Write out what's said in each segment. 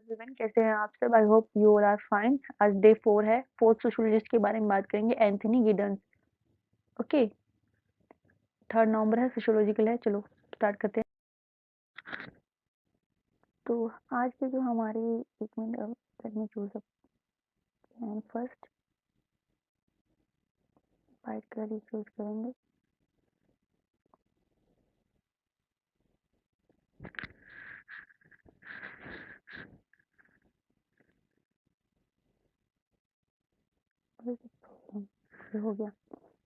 Everyone, कैसे हैं आप सब? I hope you all are fine. आज डे 4 है। फोर्थ सोशियोलॉजिस्ट के बारे में बात करेंगे, एंथनी गिडन्स। ओके, 3 नवंबर है, सोशियोलॉजिकल है। चलो स्टार्ट करते हैं। तो आज के जो हमारी, एक minute, let me choose and first white colour he choose करेंगे। ये हो गया।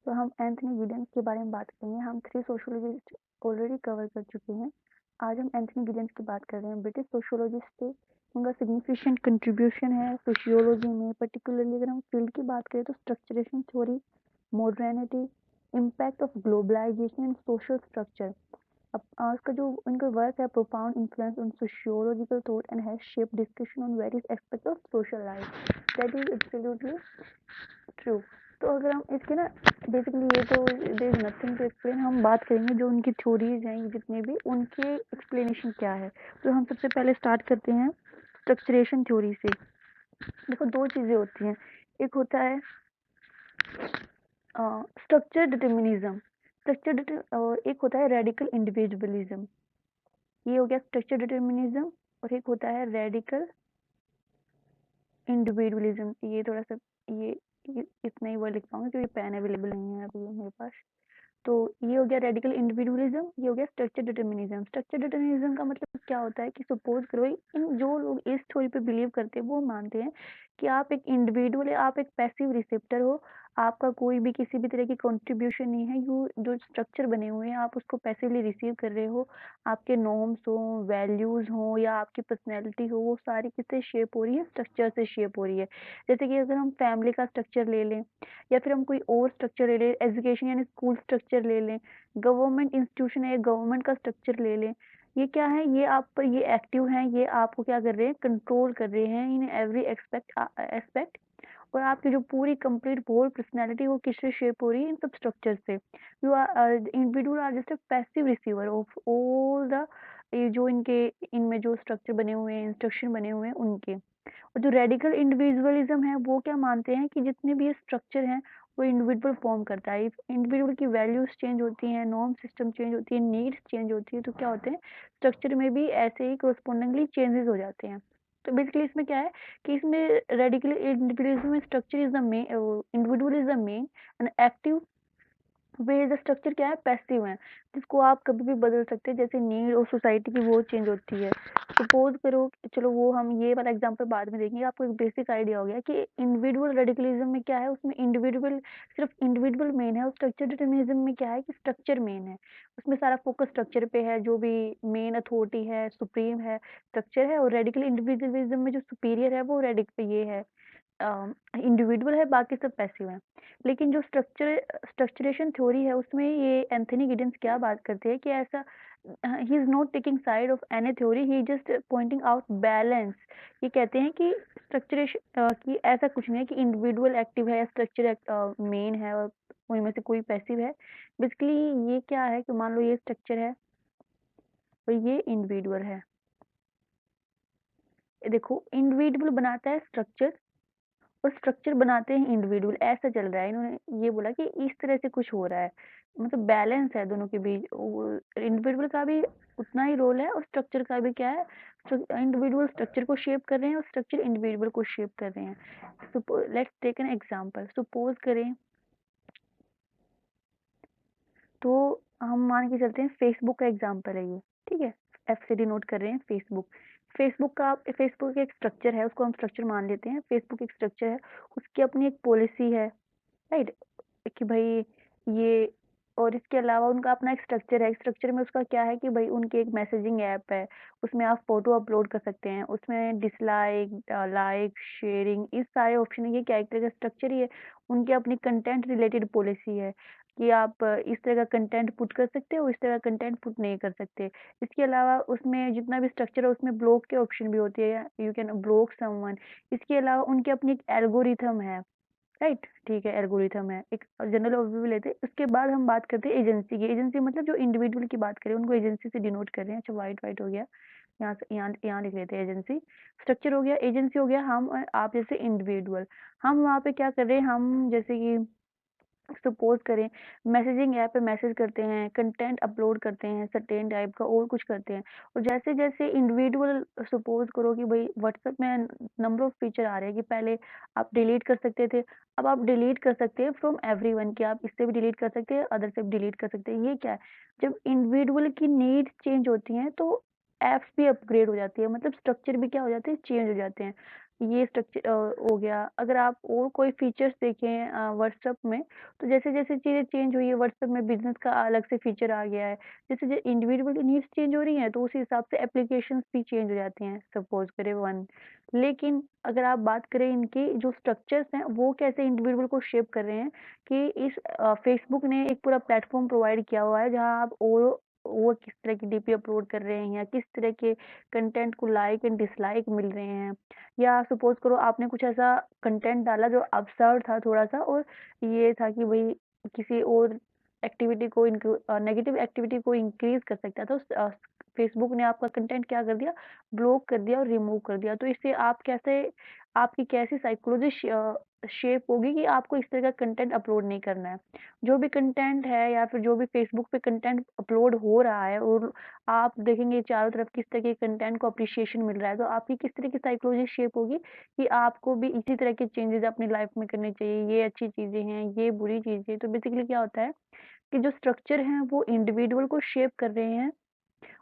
तो हम एंथनी गिडन्स के बारे में बात करेंगे। हम 3 सोशियोलॉजिस्ट ऑलरेडी कवर कर चुके हैं। आज हम एंथनी गिडन्स की बात कर रहे हैं। ब्रिटिश सोशियोलॉजिस्ट थे। उनका सिग्निफिकेंट कंट्रीब्यूशन है सोशियोलॉजी में। पर्टिकुलरली अगर हम फील्ड की बात करें तो structuration theory, modernity, impact of globalisation and social structure. अब उसका जो उनका वर्क है, profound influence on sociological thought and has shaped discussion on various aspect of social life. That is absolutely true. तो अगर हम इसके ना, बेसिकली ये तो there is nothing to explain. हम बात करेंगे जो उनकी थ्योरीज हैं, जितने भी उनके एक्सप्लेनेशन क्या है। तो हम सबसे पहले स्टार्ट करते हैं स्ट्रक्चरेशन थ्योरी से। देखो, दो चीजें होती हैं। एक होता है स्ट्रक्चर डिटर्मिनिज्म, एक होता है रेडिकल इंडिविजुअलिज्म। ये हो गया स्ट्रक्चर डिटर्मिनिज्म। और एक होता है रेडिकल इंडिविजुअलिज्म। ये थोड़ा सा, ये इतना ही वर्ड लिख पाऊंगी क्योंकि पेन अवेलेबल नहीं है अभी मेरे पास। तो ये हो गया रेडिकल इंडिविजुअलिज्म, ये हो गया स्ट्रक्चर डिटर्मिनिज्म। स्ट्रक्चर डिटर्मिनिज्म का मतलब क्या होता है कि सपोज करो, इन जो लोग इस थ्योरी पे बिलीव करते हैं वो मानते हैं कि आप एक इंडिविजुअल है, आप एक पैसिव रिसेप्टर हो। आपका कोई भी किसी भी तरह की कंट्रीब्यूशन नहीं है। यू जो स्ट्रक्चर बने हुए हैं आप उसको पैसिवली रिसीव कर रहे हो। आपके नॉर्म्स हो, वैल्यूज हो या आपकी पर्सनैलिटी हो, वो सारी किससे शेप हो रही है? स्ट्रक्चर से शेप हो रही है। जैसे कि अगर हम फैमिली का स्ट्रक्चर ले लें या फिर हम कोई और स्ट्रक्चर ले लें, एजुकेशन यानी स्कूल स्ट्रक्चर ले लें, गवर्नमेंट इंस्टीट्यूशन है, गवर्नमेंट का स्ट्रक्चर ले लें, ये क्या है? ये आप पर ये एक्टिव हैं, ये आपको क्या कर रहे हैं? कंट्रोल कर रहे हैं इन एवरी एस्पेक्ट। और आपकी जो पूरी कंप्लीट होल पर्सनैलिटी वो किससे शेप हो रही है? इन सब स्ट्रक्चर से। You are individual are just a passive receiver of all the, ये जो इनके इनमें जो स्ट्रक्चर बने हुए हैं, इंस्ट्रक्शन बने हुए हैं उनके। और जो रेडिकल इंडिविजुअलिज्म है वो क्या मानते हैं कि जितने भी ये स्ट्रक्चर हैं वो इंडिविजुअल फॉर्म करता है। इंडिविजुअल की वैल्यूज चेंज होती हैं, नॉर्म सिस्टम चेंज होती है, नीड्स चेंज होती है, तो क्या होते हैं? स्ट्रक्चर में भी ऐसे ही कोरस्पोंडिंगली चेंजेस हो जाते हैं। तो बेसिकली इसमें क्या है कि इसमें रेडिकल इंडिविजुअलिज्म में structure is the main, individual is the main and active way. The structure क्या है? पैसिव है, जिसको आप कभी भी बदल सकते हैं जैसे नीड और सोसाइटी की वो चेंज होती है। सपोज करो, चलो वो हम ये वाला एग्जांपल बाद में देखेंगे। आपको एक बेसिक आइडिया हो गया कि इंडिविजुअल रेडिकलिज्म में क्या है, उसमें इंडिविजुअल, सिर्फ इंडिविजुअल मेन है। और स्ट्रक्चर डिटर्मिनिज्म में क्या है कि स्ट्रक्चर मेन है। उसमें सारा फोकस स्ट्रक्चर पे है, जो भी मेन अथॉरिटी है, सुप्रीम है, स्ट्रक्चर है। और रेडिकल इंडिविजुअलिज्म में जो सुपीरियर है वो ये है, इंडिविजुअल है, बाकी सब पैसिव हैं। लेकिन जो स्ट्रक्चरेशन थ्योरी है उसमें ये एंथनी गिडन्स क्या बात करते हैं कि ऐसा, he is not taking side of any theory, he just pointing out balance. ये कहते हैं कि स्ट्रक्चरेशन कि ऐसा कुछ नहीं है कि इंडिविजुअल एक्टिव है, स्ट्रक्चर मेन है और उनमें से कोई पैसिव है। बेसिकली ये क्या है कि मान लो ये स्ट्रक्चर है और ये इंडिविजुअल है। देखो, इंडिविजुअल बनाता है स्ट्रक्चर और स्ट्रक्चर बनाते हैं इंडिविजुअल। ऐसा चल रहा है, इन्होंने ये बोला कि इस तरह से कुछ हो रहा है, मतलब बैलेंस है दोनों के बीच। इंडिविजुअल का भी उतना ही रोल है और स्ट्रक्चर का भी क्या है? इंडिविजुअल स्ट्रक्चर को शेप कर रहे हैं और स्ट्रक्चर इंडिविजुअल को शेप कर रहे हैं। Let's take an example. Suppose करें तो हम मान के चलते हैं फेसबुक का एग्जांपल है ये, ठीक है? एफ से डिनोट कर रहे हैं फेसबुक। फेसबुक एक स्ट्रक्चर है, उसको हम स्ट्रक्चर मान लेते हैं। फेसबुक एक स्ट्रक्चर है, उसकी अपनी एक पॉलिसी है, राइट? कि भाई ये, और इसके अलावा उनका अपना एक स्ट्रक्चर है। स्ट्रक्चर में उसका क्या है कि भाई उनकी एक मैसेजिंग ऐप है, उसमें आप फोटो अपलोड कर सकते हैं, उसमें डिसलाइक, लाइक, शेयरिंग, इस सारे ऑप्शन है। ये क्या एक तरह का स्ट्रक्चर ही है। उनकी अपनी कंटेंट रिलेटेड पॉलिसी है कि आप इस तरह का कंटेंट पुट कर सकते हो, इस तरह का कंटेंट पुट नहीं कर सकते। इसके अलावा उसमें जितना भी स्ट्रक्चर है उसमें ब्लॉक के ऑप्शन भी होती है, यू कैन ब्लॉक समवन। इसके अलावा उनकी अपनी एक एल्गोरिथम है, राइट? ठीक है, एल्गोरिथम है। एक जनरल ओवरव्यू लेते हैं, उसके बाद हम बात करते हैं एजेंसी की। एजेंसी मतलब जो इंडिविजुअल की बात करें उनको एजेंसी से डिनोट कर रहे हैं। अच्छा, वाइट वाइट हो गया, यहाँ से यहाँ लिख लेते हैं एजेंसी। स्ट्रक्चर हो गया, एजेंसी हो गया हम और आप जैसे इंडिविजुअल। हम वहाँ पे क्या कर रहे हैं, हम जैसे कि सपोज़ करें मैसेजिंग ऐप पे मैसेज करते हैं, कंटेंट अपलोड करते हैं सर्टेन टाइप का और कुछ करते हैं। और जैसे-जैसे इंडिविजुअल सपोज़ करो कि भई व्हाट्सएप में नंबर ऑफ फीचर आ रहे हैं कि पहले आप डिलीट कर सकते थे, अब आप डिलीट कर सकते हैं फ्रॉम एवरीवन कि आप इससे भी डिलीट कर सकते हैं, अदर से भी डिलीट कर सकते हैं। ये क्या है? जब इंडिविजुअल की नीड्स चेंज होती हैं तो ऐप्स भी अपग्रेड हो जाती है, मतलब स्ट्रक्चर भी क्या हो जाते हैं, चेंज हो जाते हैं। ये स्ट्रक्चर हो गया। अगर आप और कोई फीचर्स देखें व्हाट्सएप में, तो जैसे-जैसे चीज़ें चेंज हुई है व्हाट्सएप में बिज़नेस का अलग से फीचर आ गया है। जैसे इंडिविजुअल की नीड्स चेंज हो रही हैं, तो उसी हिसाब से एप्लीकेशंस भी चेंज हो जाती हैं, सपोज़ करें वन। लेकिन अगर आप बात करें इनकी जो स्ट्रक्चर्स हैं, वो कैसे इंडिविजुअल को शेप कर रहे हैं कि इस फेसबुक ने एक पूरा प्लेटफ़ॉर्म प्रोवाइड किया हुआ है, जहाँ आप और किस तरह की डीपी अपलोड कर रहे हैं या किस तरह के कंटेंट को लाइक एंड डिसलाइक मिल रहे हैं। या सपोज़ करो आपने कुछ ऐसा कंटेंट डाला जो अब्सर्ड था थोड़ा-सा और ये था कि भई किसी और एक्टिविटी को नेगेटिव एक्टिविटी को इंक्रीज़ कर सकता है, तो फेसबुक ने आपका कंटेंट क्या कर दिया, ब्लॉक कर दिया और रिमूव कर दिया। तो इससे आप कैसे आपकी कैसी साइकोलॉजी शेप होगी कि आपको इस तरह का कंटेंट अपलोड नहीं करना है। जो भी कंटेंट है या फिर जो भी फेसबुक पे कंटेंट अपलोड हो रहा है और आप देखेंगे चारों तरफ किस तरह के कंटेंट को एप्रिसिएशन मिल रहा है, तो आपकी किस तरह की साइकोलॉजी शेप होगी कि आपको भी इसी तरह के चेंजेज़ अपनी लाइफ में करने चाहिए, ये अच्छी चीज़ें हैं, ये बुरी चीज़ें हैं। तो बेसिकली क्या होता है कि जो स्ट्रक्चर हैं वो इंडिविजुअल को शेप कर रहे हैं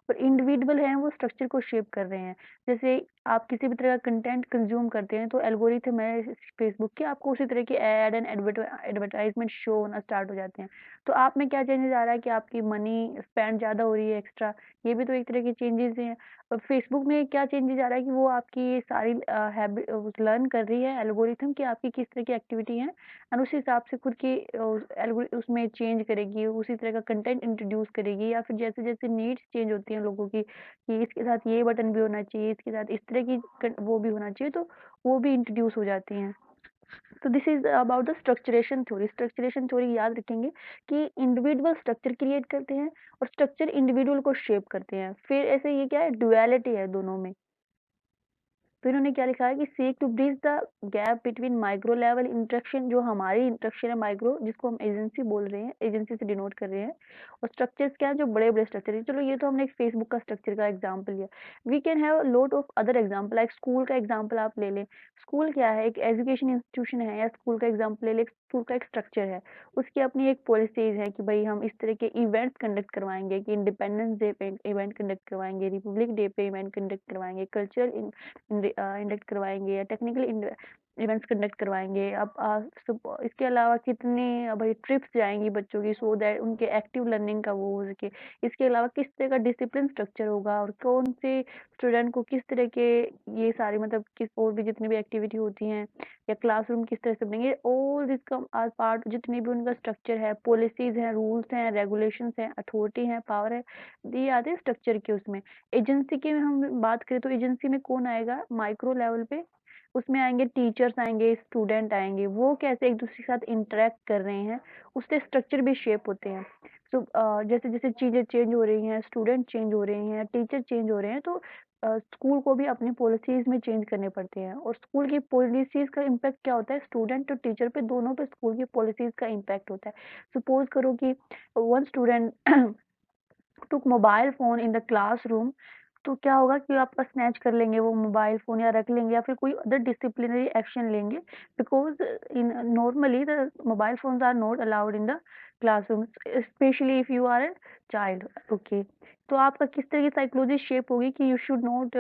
और इंडिविजुअल हैं वो स्ट्रक्चर को शेप कर रहे हैं। जैसे आप किसी भी तरह का कंटेंट कंज़्यूम करते हैं तो एल्गोरिथम है फेसबुक की आपको उसी तरह की ऐड एंड एडवर्टाइज़मेंट शो होना स्टार्ट हो जाते हैं। तो आप में क्या चेंजेज़ आ रहा है कि आपकी मनी स्पेंड ज़्यादा हो रही है एक्स्ट्रा, ये भी तो एक तरह की चेंजेज़ हैं। और फेसबुक में क्या चेंजेज़ आ रहा है कि वो आपकी ये सारी लर्न कर रही है एल्गोरिथम कि आपकी किस तरह की एक्टिविटी है और उस हिसाब से खुद की उसमें चेंज करेगी, उसी तरह का कंटेंट इंट्रोड्यूस करेगी या फिर जैसे-जैसे नीड्स चेंज होती हैं लोगों की, कि इसके साथ ये बटन भी होना चाहिए, इसके साथ इस तरह की वो भी होना चाहिए, तो वो भी इंट्रोड्यूस हो जाती हैं। तो this is about the structuration theory. Structuration theory याद रखेंगे कि इंडिविजुअल स्ट्रक्चर क्रिएट करते हैं और स्ट्रक्चर इंडिविजुअल को शेप करते हैं। फिर ऐसे ये क्या है, डुअलिटी है दोनों में। तो इन्होंने क्या लिखा है कि seek to bridge the gap between micro level interaction, जो हमारी इंटरेक्शन है माइक्रो, जिसको हम एजेंसी बोल रहे हैं, एजेंसी से डिनोट कर रहे हैं, और स्ट्रक्चर्स क्या है जो बड़े बड़े स्ट्रक्चर है। चलो ये तो हमने एक फेसबुक का स्ट्रक्चर का एग्जांपल लिया। We can have lot of other example, like school का एग्जांपल आप ले लें। स्कूल क्या है, एक एजुकेशन इंस्टीट्यूशन है, या स्कूल का एग्जांपल ले लें, स्कूल का एक स्ट्रक्चर है, उसकी अपनी एक पॉलिसीज है कि भाई हम इस तरह के इवेंट्स कंडक्ट करवाएंगे, कि इंडिपेंडेंस डे पे इवेंट कंडक्ट करवाएंगे, रिपब्लिक डे पे इवेंट कंडक्ट करवाएंगे, कल्चरल इंडक्ट करवाएँगे या टेक्निकल इवेंट्स कंडक्ट करवाएँगे। अब इसके अलावा कितनी भाई ट्रिप्स जाएँगी बच्चों की, सो दैट उनके एक्टिव लर्निंग का वो हो सके। इसके अलावा किस तरह का डिसिप्लिन स्ट्रक्चर होगा और कौन से स्टूडेंट को किस तरह के ये सारी, मतलब किस और भी जितनी भी एक्टिविटी होती हैं या क्लासरूम किस तरह से बनेंगे, all this come are part, जितने भी उनका स्ट्रक्चर है, पॉलिसीज़ हैं, रूल्स हैं, रेगुलेशंस हैं, अथॉरिटी है, पावर है, ये आते हैं स्ट्रक्चर के उसमें। एजेंसी की हम बात करें तो एजेंसी में कौन आएगा माइक्रो लेवल पे, उसमें आएँगे टीचर्स आएँगे, स्टूडेंट आएँगे, वो कैसे एक-दूसरे के साथ इंटरैक्ट कर रहे हैं, उससे स्ट्रक्चर भी शेप होते हैं। सो जैसे-जैसे चीज़ें चेंज हो रही हैं, स्टूडेंट चेंज हो रहे हैं, टीचर चेंज हो रहे हैं, तो स्कूल को भी अपनी पॉलिसीज़ में चेंज करने पड़ते हैं और स्कूल की पॉलिसीज़ का इम्पैक्ट क्या होता है, स्टूडेंट और टीचर पे दोनों पे स्कूल की पॉलिसीज़ का इम्पैक्ट होता है। सपोज़ करो कि one student took mobile phone in the classroom, तो क्या होगा कि आपका स्नैच कर लेंगे वो मोबाइल फ़ोन या रख लेंगे या फिर कोई अदर डिसिप्लिनरी एक्शन लेंगे, because in normally the mobile phones are not allowed in the classroom, specially if you are a child. Okay, तो आपका किस तरह की साइकोलॉजी शेप होगी कि यू शुड नॉट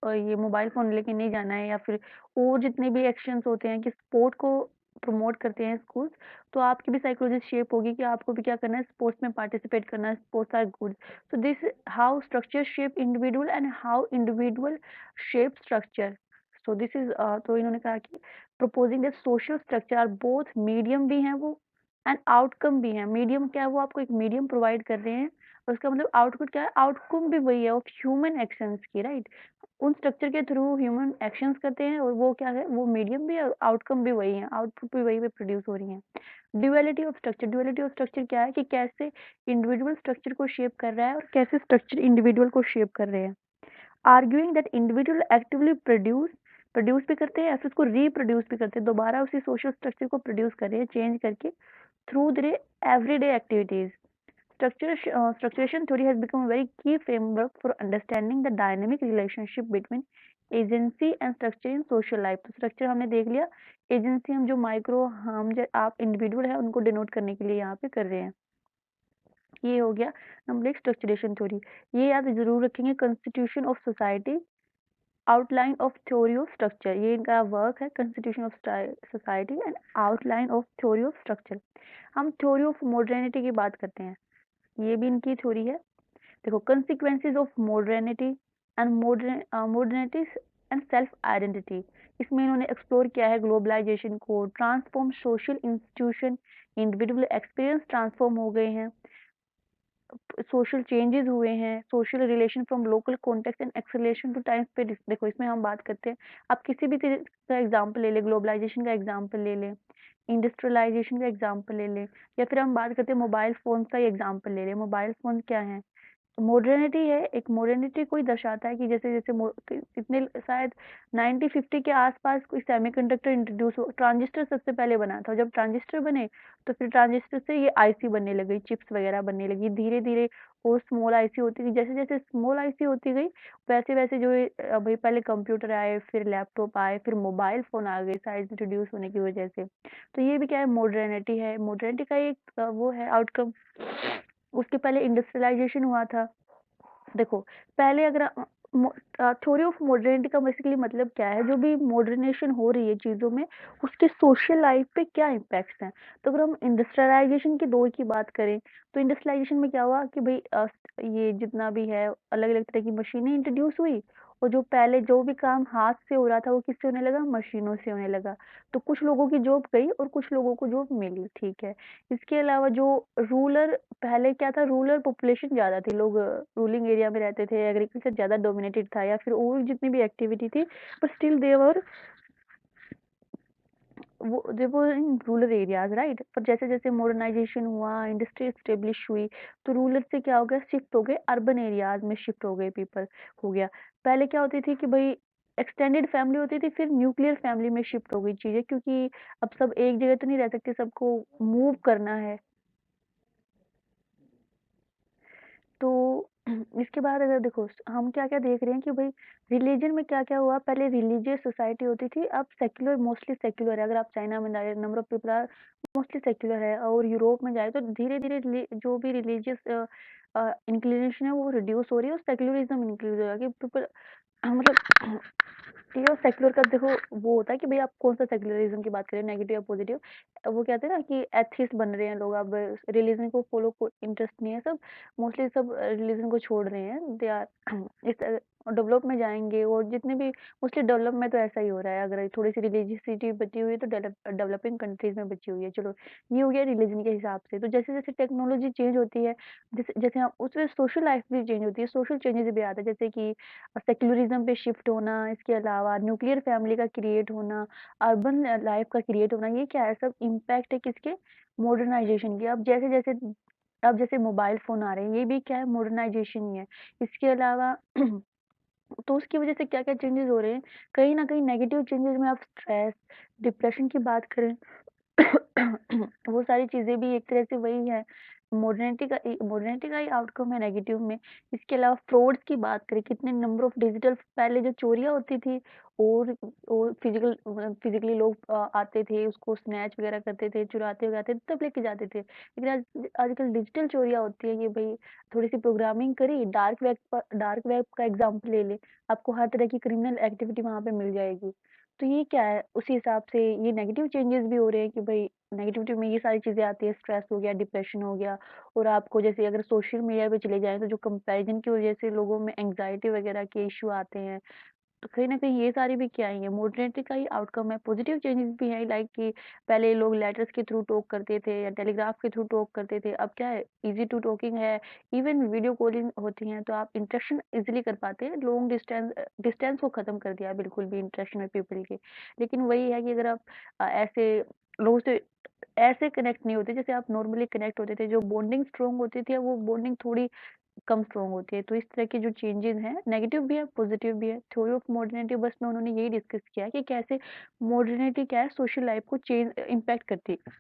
ये मोबाइल फ़ोन लेके नहीं जाना है, या फिर और जितने भी एक्शंस होते हैं कि स्पोर्ट को प्रमोट करते हैं स्कूल्स, तो आपकी भी साइकोलॉजी शेप होगी कि आपको भी क्या करना है, स्पोर्ट्स में पार्टिसिपेट करना है, sports are good. So this how structure shape individual and how individual shape structure. So this is तो इन्होंने कहा कि proposing that social structure are both medium भी हैं वो and outcome भी हैं। मीडियम क्या है, वो आपको एक मीडियम प्रोवाइड कर रहे हैं और उसका मतलब आउटपुट क्या है, आउटकम भी वही है ऑफ ह्यूमन एक्शंस की, राइट। उन स्ट्रक्चर के थ्रू ह्यूमन एक्शंस करते हैं और वो क्या है, वो मीडियम भी है, आउटकम भी वही है, आउटपुट भी वही पे प्रोड्यूस हो रही है। Duality of structure, duality of structure क्या है कि कैसे इंडिविजुअल स्ट्रक्चर को शेप कर रहा है और कैसे स्ट्रक्चर इंडिविजुअल को शेप कर रहे हैं। Arguing that individual actively produce भी करते हैं या फिर उसको रीप्रोड्यूस भी करते हैं, दोबारा उसी सोशल स्ट्रक्चर को प्रोड्यूस कर रहे हैं चेंज करके through their everyday activities. Structuration theory has become a very key framework for understanding the dynamic relationship between agency and structure in social life. तो स्ट्रक्चर हमने देख लिया, एजेंसी हम जो माइक्रो आप इंडिविजुअल है उनको डिनोट करने के लिए यहाँ पे कर रहे हैं। ये हो गया नंबर एक स्ट्रक्चरेशन थ्योरी। ये याद जरूर रखेंगे, constitution of society, outline of theory of structure, ये इनका वर्क है, constitution of society and outline of theory of structure. हम थ्योरी ऑफ मॉडर्निटी की बात करते हैं, ये भी इनकी थ्योरी है। देखो, consequences of modernity and modernity and self identity, इसमें इन्होंने एक्सप्लोर किया है ग्लोबलाइजेशन को, transform social institution, individual experience transform हो गए हैं, सोशल चेंजेस हुए हैं, social relation from local context and acceleration to time space. देखो, इसमें हम बात करते हैं, आप किसी भी तरह का एग्जांपल ले लें, ग्लोबलाइजेशन का एग्जांपल ले लें, इंडस्ट्रियलाइजेशन का एग्जांपल ले लें, या फिर हम बात करते हैं मोबाइल फोन का एग्जांपल ले लें। मोबाइल फोन क्या है, मॉडर्निटी है, एक मॉडर्निटी को ही दर्शाता है कि जैसे जैसे कितने शायद 90-50 के आसपास कोई सेमीकंडक्टर इंट्रोड्यूस हो, ट्रांजिस्टर सबसे पहले बना था, जब ट्रांजिस्टर बने तो फिर ट्रांजिस्टर से ये आईसी बनने लगी, चिप्स वगैरह बनने लगी, धीरे धीरे वो स्मॉल आईसी होती गई, जैसे जैसे स्मॉल आईसी होती गई वैसे वैसे जो भाई पहले कंप्यूटर आए, फिर लैपटॉप आए, फिर मोबाइल फोन आ गए साइज इंट्रोड्यूस होने की वजह से। तो ये भी क्या है, मॉडर्निटी है, मॉडर्निटी का एक वो है आउटकम। उसके पहले इंडस्ट्रियलाइजेशन हुआ था। देखो, पहले अगर थ्योरी ऑफ मॉडर्निटी का बेसिकली मतलब क्या है, जो भी मॉडर्नेशन हो रही है चीज़ों में, उसके सोशल लाइफ पे क्या इम्पैक्ट्स हैं। तो अगर हम इंडस्ट्रियलाइजेशन के दौर की बात करें, तो इंडस्ट्रियलाइजेशन में क्या हुआ कि भाई ये जितना भी है अलग अलग तरह की मशीनें इंट्रोड्यूस हुई, और जो पहले जो भी काम हाथ से हो रहा था वो किससे होने लगा, मशीनों से होने लगा। तो कुछ लोगों की जॉब गई और कुछ लोगों को जॉब मिली, ठीक है। इसके अलावा जो रूरल, पहले क्या था, रूरल पॉपुलेशन ज़्यादा थी, लोग रूलिंग एरिया में रहते थे, एग्रीकल्चर ज़्यादा डोमिनेटेड था, या फिर और जितनी भी एक्टिविटी थी, but still there in rural areas, right. पर जैसे जैसे मॉडर्नाइजेशन हुआ, इंडस्ट्री एस्टेब्लिश हुई, तो रूरल से क्या हो गया, शिफ्ट हो गए अर्बन एरियाज में, शिफ्ट हो गए पीपल, हो गया। पहले क्या होती थी कि भाई एक्सटेंडेड फैमिली होती थी, फिर न्यूक्लियर फैमिली में शिफ्ट हो गई चीज़ें, क्योंकि अब सब एक जगह तो नहीं रह सकते, सबको मूव करना है। तो इसके बाद अगर देखो हम क्या-क्या देख रहे हैं कि भाई रिलीजन में क्या-क्या हुआ, पहले रिलीजियस सोसाइटी होती थी, अब सेक्युलर, मोस्टली सेक्युलर है। अगर आप चाइना में जाए, number of people are mostly secular है, और यूरोप में जाए तो धीरे-धीरे जो भी रिलीजियस इंक्लिनेशन है वो रिड्यूस हो रही है और सेक्युलरिज्म इंक्रीज हो रहा है कि पीपल मतलब ये सेक्युलर का देखो वो होता है कि भाई आप कौन सा सेक्युलरिज्म की बात करें, नेगेटिव या पॉजिटिव। वो कहते हैं ना कि एथिस्ट बन रहे हैं लोग, अब रिलीजन को फॉलो को इंटरेस्ट नहीं है, सब मोस्टली सब रिलीजन को छोड़ रहे हैं, दे आर इस डेवलप में जाएंगे, और जितने भी मोस्टली डेवलप में तो ऐसा ही हो रहा है, अगर थोड़ी सी रिलीजियसिटी बची हुई है तो डेवलपिंग कंट्रीज में बची हुई है। चलो, ये हो गया रिलीजन के हिसाब से। तो जैसे जैसे टेक्नोलॉजी चेंज होती है, जैसे जैसे हम उसमें सोशल लाइफ भी चेंज होती है, सोशल चेंजेस भी आते हैं, जैसे कि सेक्युलरिज्म पे शिफ्ट होना, इसके अलावा न्यूक्लियर फैमिली का क्रिएट होना, अर्बन लाइफ का क्रिएट होना, ये क्या है, सब इम्पैक्ट है किसके, मॉडर्नाइजेशन की। अब जैसे मोबाइल फोन आ रहे हैं, ये भी क्या है, मॉडर्नाइजेशन ही है। इसके अलावा तो उसकी वजह से क्या क्या चेंजेस हो रहे हैं, कहीं ना कहीं नेगेटिव चेंजेस में आप स्ट्रेस, डिप्रेशन की बात करें वो सारी चीज़ें भी एक तरह से वही है, मॉडर्निटी का ही आउटकम है नेगेटिव में। इसके अलावा फ्रॉड्स की बात करें, कितने नंबर ऑफ डिजिटल, पहले जो चोरियाँ होती थी, और फिजिकली लोग आते थे, उसको स्नैच वगैरह करते थे, चुराते वगैरह तब लेके जाते थे, लेकिन आजकल डिजिटल चोरियाँ होती है कि भाई थोड़ी सी प्रोग्रामिंग करी, डार्क वेब का एग्जाम्पल ले ले, आपको हर तरह की क्रिमिनल एक्टिविटी वहाँ पे मिल जाएगी। तो ये क्या है, उसी हिसाब से ये नेगेटिव चेंजेस भी हो रहे हैं कि भाई नेगेटिविटी में ये सारी चीज़ें आती है, स्ट्रेस हो गया, डिप्रेशन हो गया, और आपको जैसे अगर सोशल मीडिया पे चले जाएँ तो जो कंपैरिजन की वजह से लोगों में एंग्जायटी वगैरह के इश्यू आते हैं। तो कहीं न कहीं ये सारी भी क्या ही है, मॉडर्निटी का ही आउटकम है। पॉजिटिव चेंजेस भी हैं, लाइक कि पहले लोग लेटर्स के थ्रू टॉक करते थे या टेलीग्राफ के थ्रू टॉक करते थे, अब क्या है, ईज़ी टू टॉकिंग है, इवन वीडियो कॉलिंग होती हैं तो आप इंटरेक्शन ईज़िली कर पाते हैं। लॉन्ग डिस्टेंस को खत्म कर दिया है बिल्कुल भी इंटरेक्शन में पीपल के। लेकिन वही है कि अगर आप ऐसे लोगों से ऐसे कनेक्ट नहीं होते जैसे आप नॉर्मली कनेक्ट होते थे, जो बॉन्डिंग स्ट्रॉन्ग होती थी, अब वो बॉन्डिंग थोड़ी कम स्ट्रॉन्ग होती है। तो इस तरह के जो चेंजेस हैं, नेगेटिव भी है, पॉजिटिव भी है। थ्योरी ऑफ मॉडर्निटी बस में उन्होंने यही डिस्कस किया है कि कैसे मॉडर्निटी क्या है, सोशल लाइफ को चेंज इम्पैक्ट करती है।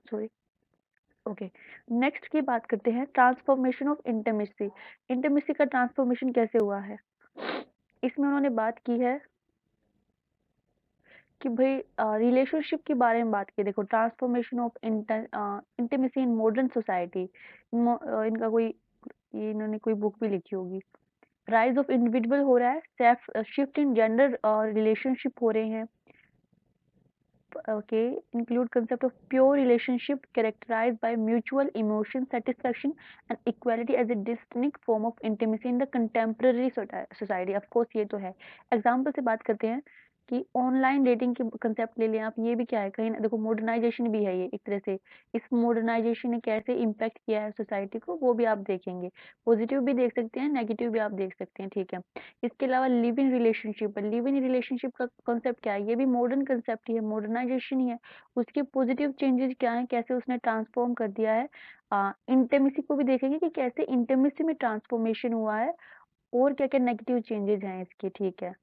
Sorry, okay. नेक्स्ट की बात करते हैं, ट्रांसफॉर्मेशन ऑफ इंटीमेसी। इंटीमेसी का ट्रांसफॉर्मेशन कैसे हुआ है, इसमें उन्होंने बात की है कि भाई रिलेशनशिप के बारे में बात की। देखो, transformation of intimacy in modern society, इनका कोई, ये इन्होंने कोई बुक भी लिखी होगी। राइज ऑफ इंडिविजुअल हो रहा है, self shift in gender relationship हो रहे हैं। Okay, include concept of pure relationship characterized by mutual emotion satisfaction and equality as a distinct form of intimacy in the contemporary society. Of course ये तो है। Example से बात करते हैं कि ऑनलाइन डेटिंग की कंसेप्ट ले लें आप, ये भी क्या है, कहीं ना देखो मॉडर्नाइजेशन भी है ये एक तरह से। इस मॉडर्नाइजेशन ने कैसे इम्पैक्ट किया है सोसाइटी को, वो भी आप देखेंगे। पॉजिटिव भी देख सकते हैं, नेगेटिव भी आप देख सकते हैं, ठीक है। इसके अलावा live in relationship, live in relationship का कॉन्सेप्ट क्या है, ये भी मॉडर्न कॉन्सेप्ट ही है, मॉडर्नाइजेशन ही है। उसके पॉजिटिव चेंजेस क्या है, कैसे उसने ट्रांसफॉर्म कर दिया है। इंटीमेसी को भी देखेंगे कि कैसे इंटीमेसी में ट्रांसफॉर्मेशन हुआ है, और क्या क्या नेगेटिव चेंजेस हैं इसके, ठीक है।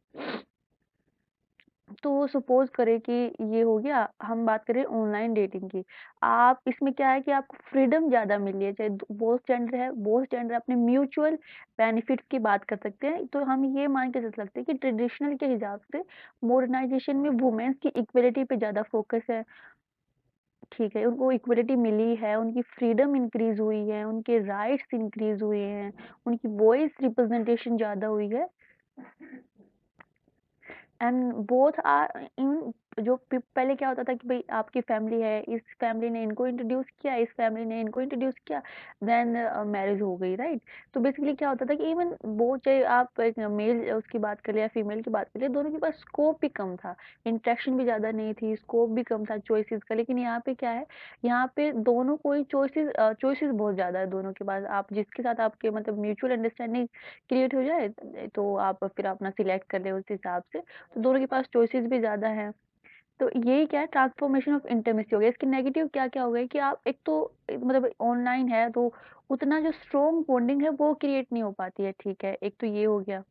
तो सपोज करें कि ये हो गया, हम बात करें ऑनलाइन डेटिंग की। आप इसमें क्या है कि आपको फ्रीडम ज़्यादा मिल रही है, चाहे बोथ जेंडर है, बोथ जेंडर अपने म्यूचुअल बेनिफिट्स की बात कर सकते हैं। तो हम ये मान के चल सकते हैं कि ट्रेडिशनल के हिसाब से मॉडर्नाइजेशन में वुमेन्स की इक्वलिटी पे ज़्यादा फोकस है, ठीक है। उनको इक्वलिटी मिली है, उनकी फ्रीडम इंक्रीज हुई है, उनके राइट्स इंक्रीज हुए हैं, उनकी वॉइस रिप्रेजेंटेशन ज़्यादा हुई है। एंड बोथ आर इन, जो पहले क्या होता था कि भाई आपकी फैमिली है, इस फैमिली ने इनको इंट्रोड्यूस किया, इस फैमिली ने इनको इंट्रोड्यूस किया, देन मैरिज हो गई, राइट। तो बेसिकली क्या होता था कि इवन वो, चाहे आप एक मेल उसकी बात कर ले या फीमेल की बात कर ले, दोनों के पास स्कोप भी कम था, इंटरेक्शन भी ज़्यादा नहीं थी, स्कोप भी कम था चॉइसेस का। लेकिन यहाँ पे क्या है, यहाँ पे दोनों को ही चॉइसेस चॉइसेस बहुत ज़्यादा है दोनों के पास। आप जिसके साथ आपके मतलब म्यूचुअल अंडरस्टैंडिंग क्रिएट हो जाए, तो आप फिर अपना सिलेक्ट कर ले उस हिसाब से। तो दोनों के पास चॉइसेस भी ज़्यादा हैं। तो यही क्या है, ट्रांसफॉर्मेशन ऑफ इंटीमेसी हो गया। इसके नेगेटिव क्या-क्या हो गए कि आप एक तो मतलब ऑनलाइन है तो उतना जो स्ट्रॉन्ग बॉन्डिंग है वो क्रिएट नहीं हो पाती है, ठीक है। एक तो ये हो गया।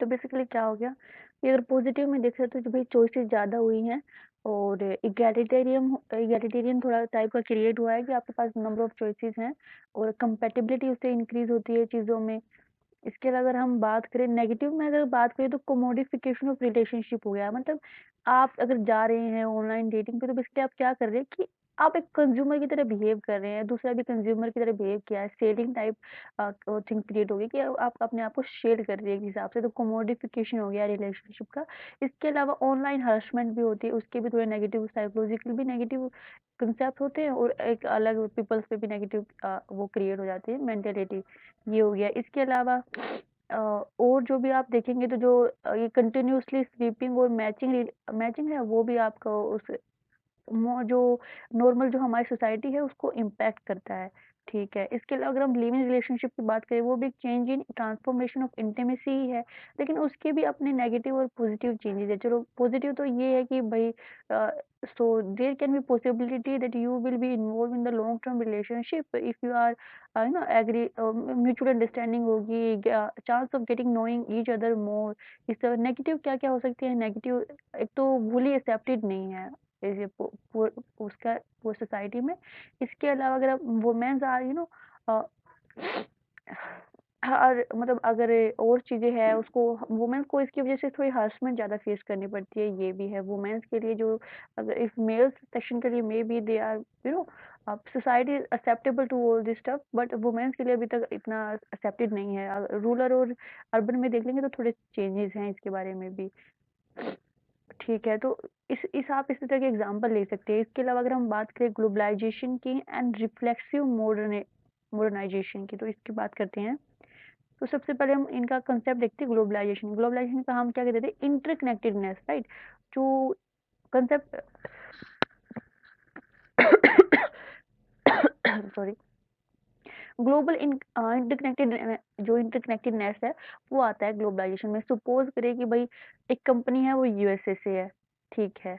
तो बेसिकली क्या हो गया कि अगर पॉजिटिव में देख रहे तो जो भाई चॉइसेस ज़्यादा हुई हैं, और इगैलिटेरियन थोड़ा टाइप का क्रिएट हुआ है कि आपके पास नंबर ऑफ चॉइसेस हैं, और कंपैटिबिलिटी उससे इंक्रीज होती है चीज़ों में। इसके अलावा अगर हम बात करें नेगेटिव में, अगर बात करें तो कोमोडिफिकेशन ऑफ रिलेशनशिप हो गया। मतलब आप अगर जा रहे हैं ऑनलाइन डेटिंग पे, तो बेसिकली आप क्या कर रहे हैं कि आप एक कंज्यूमर की तरह बिहेव कर रहे हैं, दूसरा भी कंज्यूमर की तरह बिहेव किया है, सेलिंग टाइप थिंग क्रिएट हो गई कि आप अपने आप को शेयर कर रहे हैं एक हिसाब से। तो कोमोडिफिकेशन हो गया रिलेशनशिप का। इसके अलावा ऑनलाइन हरासमेंट भी होती है, उसके भी थोड़े नेगेटिव, साइकोलॉजिकल भी नेगेटिव कंसेप्ट होते हैं, और एक अलग पीपल्स पे भी नेगेटिव वो क्रिएट हो जाती है मेंटेलिटी। ये हो गया। इसके अलावा और जो भी आप देखेंगे तो जो ये कंटिन्यूअसली स्वीपिंग और मैचिंग मैचिंग है, वो भी आपका उस जो नॉर्मल जो हमारी सोसाइटी है उसको इम्पैक्ट करता है, ठीक है। इसके अलावा अगर हम लिव इन रिलेशनशिप की बात करें, वो भी एक change in transformation of intimacy ही है, लेकिन उसके भी अपने नेगेटिव और पॉजिटिव चेंजेस है। चलो पॉजिटिव तो ये है कि भाई so there can be possibility that you will be involve in the long term relationship if you are agree, mutual understanding होगी, chance of getting knowing each other more. इस तरह नेगेटिव क्या क्या हो सकते हैं, नेगेटिव एक तो फुली एक्सेप्टेड नहीं है ये उसका वो सोसाइटी में। इसके अलावा अगर आप वुमेन्स आर और मतलब अगर और चीज़ें हैं, उसको वुमेन्स को इसकी वजह से थोड़ी हरासमेंट ज़्यादा फेस करनी पड़ती है, ये भी है वुमेन्स के लिए। जो अगर इफ मेल सेक्शन के लिए maybe they are society acceptable to all this stuff, but womens के लिए अभी तक इतना एक्सेप्टेड नहीं है। रूरल और अर्बन में देख लेंगे तो थोड़े चेंजेस हैं इसके बारे में भी, ठीक है। तो इस आप इस तरह के एग्जांपल ले सकते हैं। इसके अलावा अगर हम बात करें ग्लोबलाइजेशन की एंड रिफ्लेक्सिव मॉडर्नाइजेशन की, तो इसकी बात करते हैं। तो सबसे पहले हम इनका कंसेप्ट देखते हैं, ग्लोबलाइजेशन। ग्लोबलाइजेशन का हम क्या कहते थे, इंटरकनेक्टेडनेस, राइट। जो कंसेप्ट सॉरी, ग्लोबल इंटरकनेक्टेड, जो इंटरकनेक्टेडनेस है वो आता है ग्लोबलाइजेशन में। सपोज करें कि भाई एक कंपनी है वो यूएसए से है, ठीक है।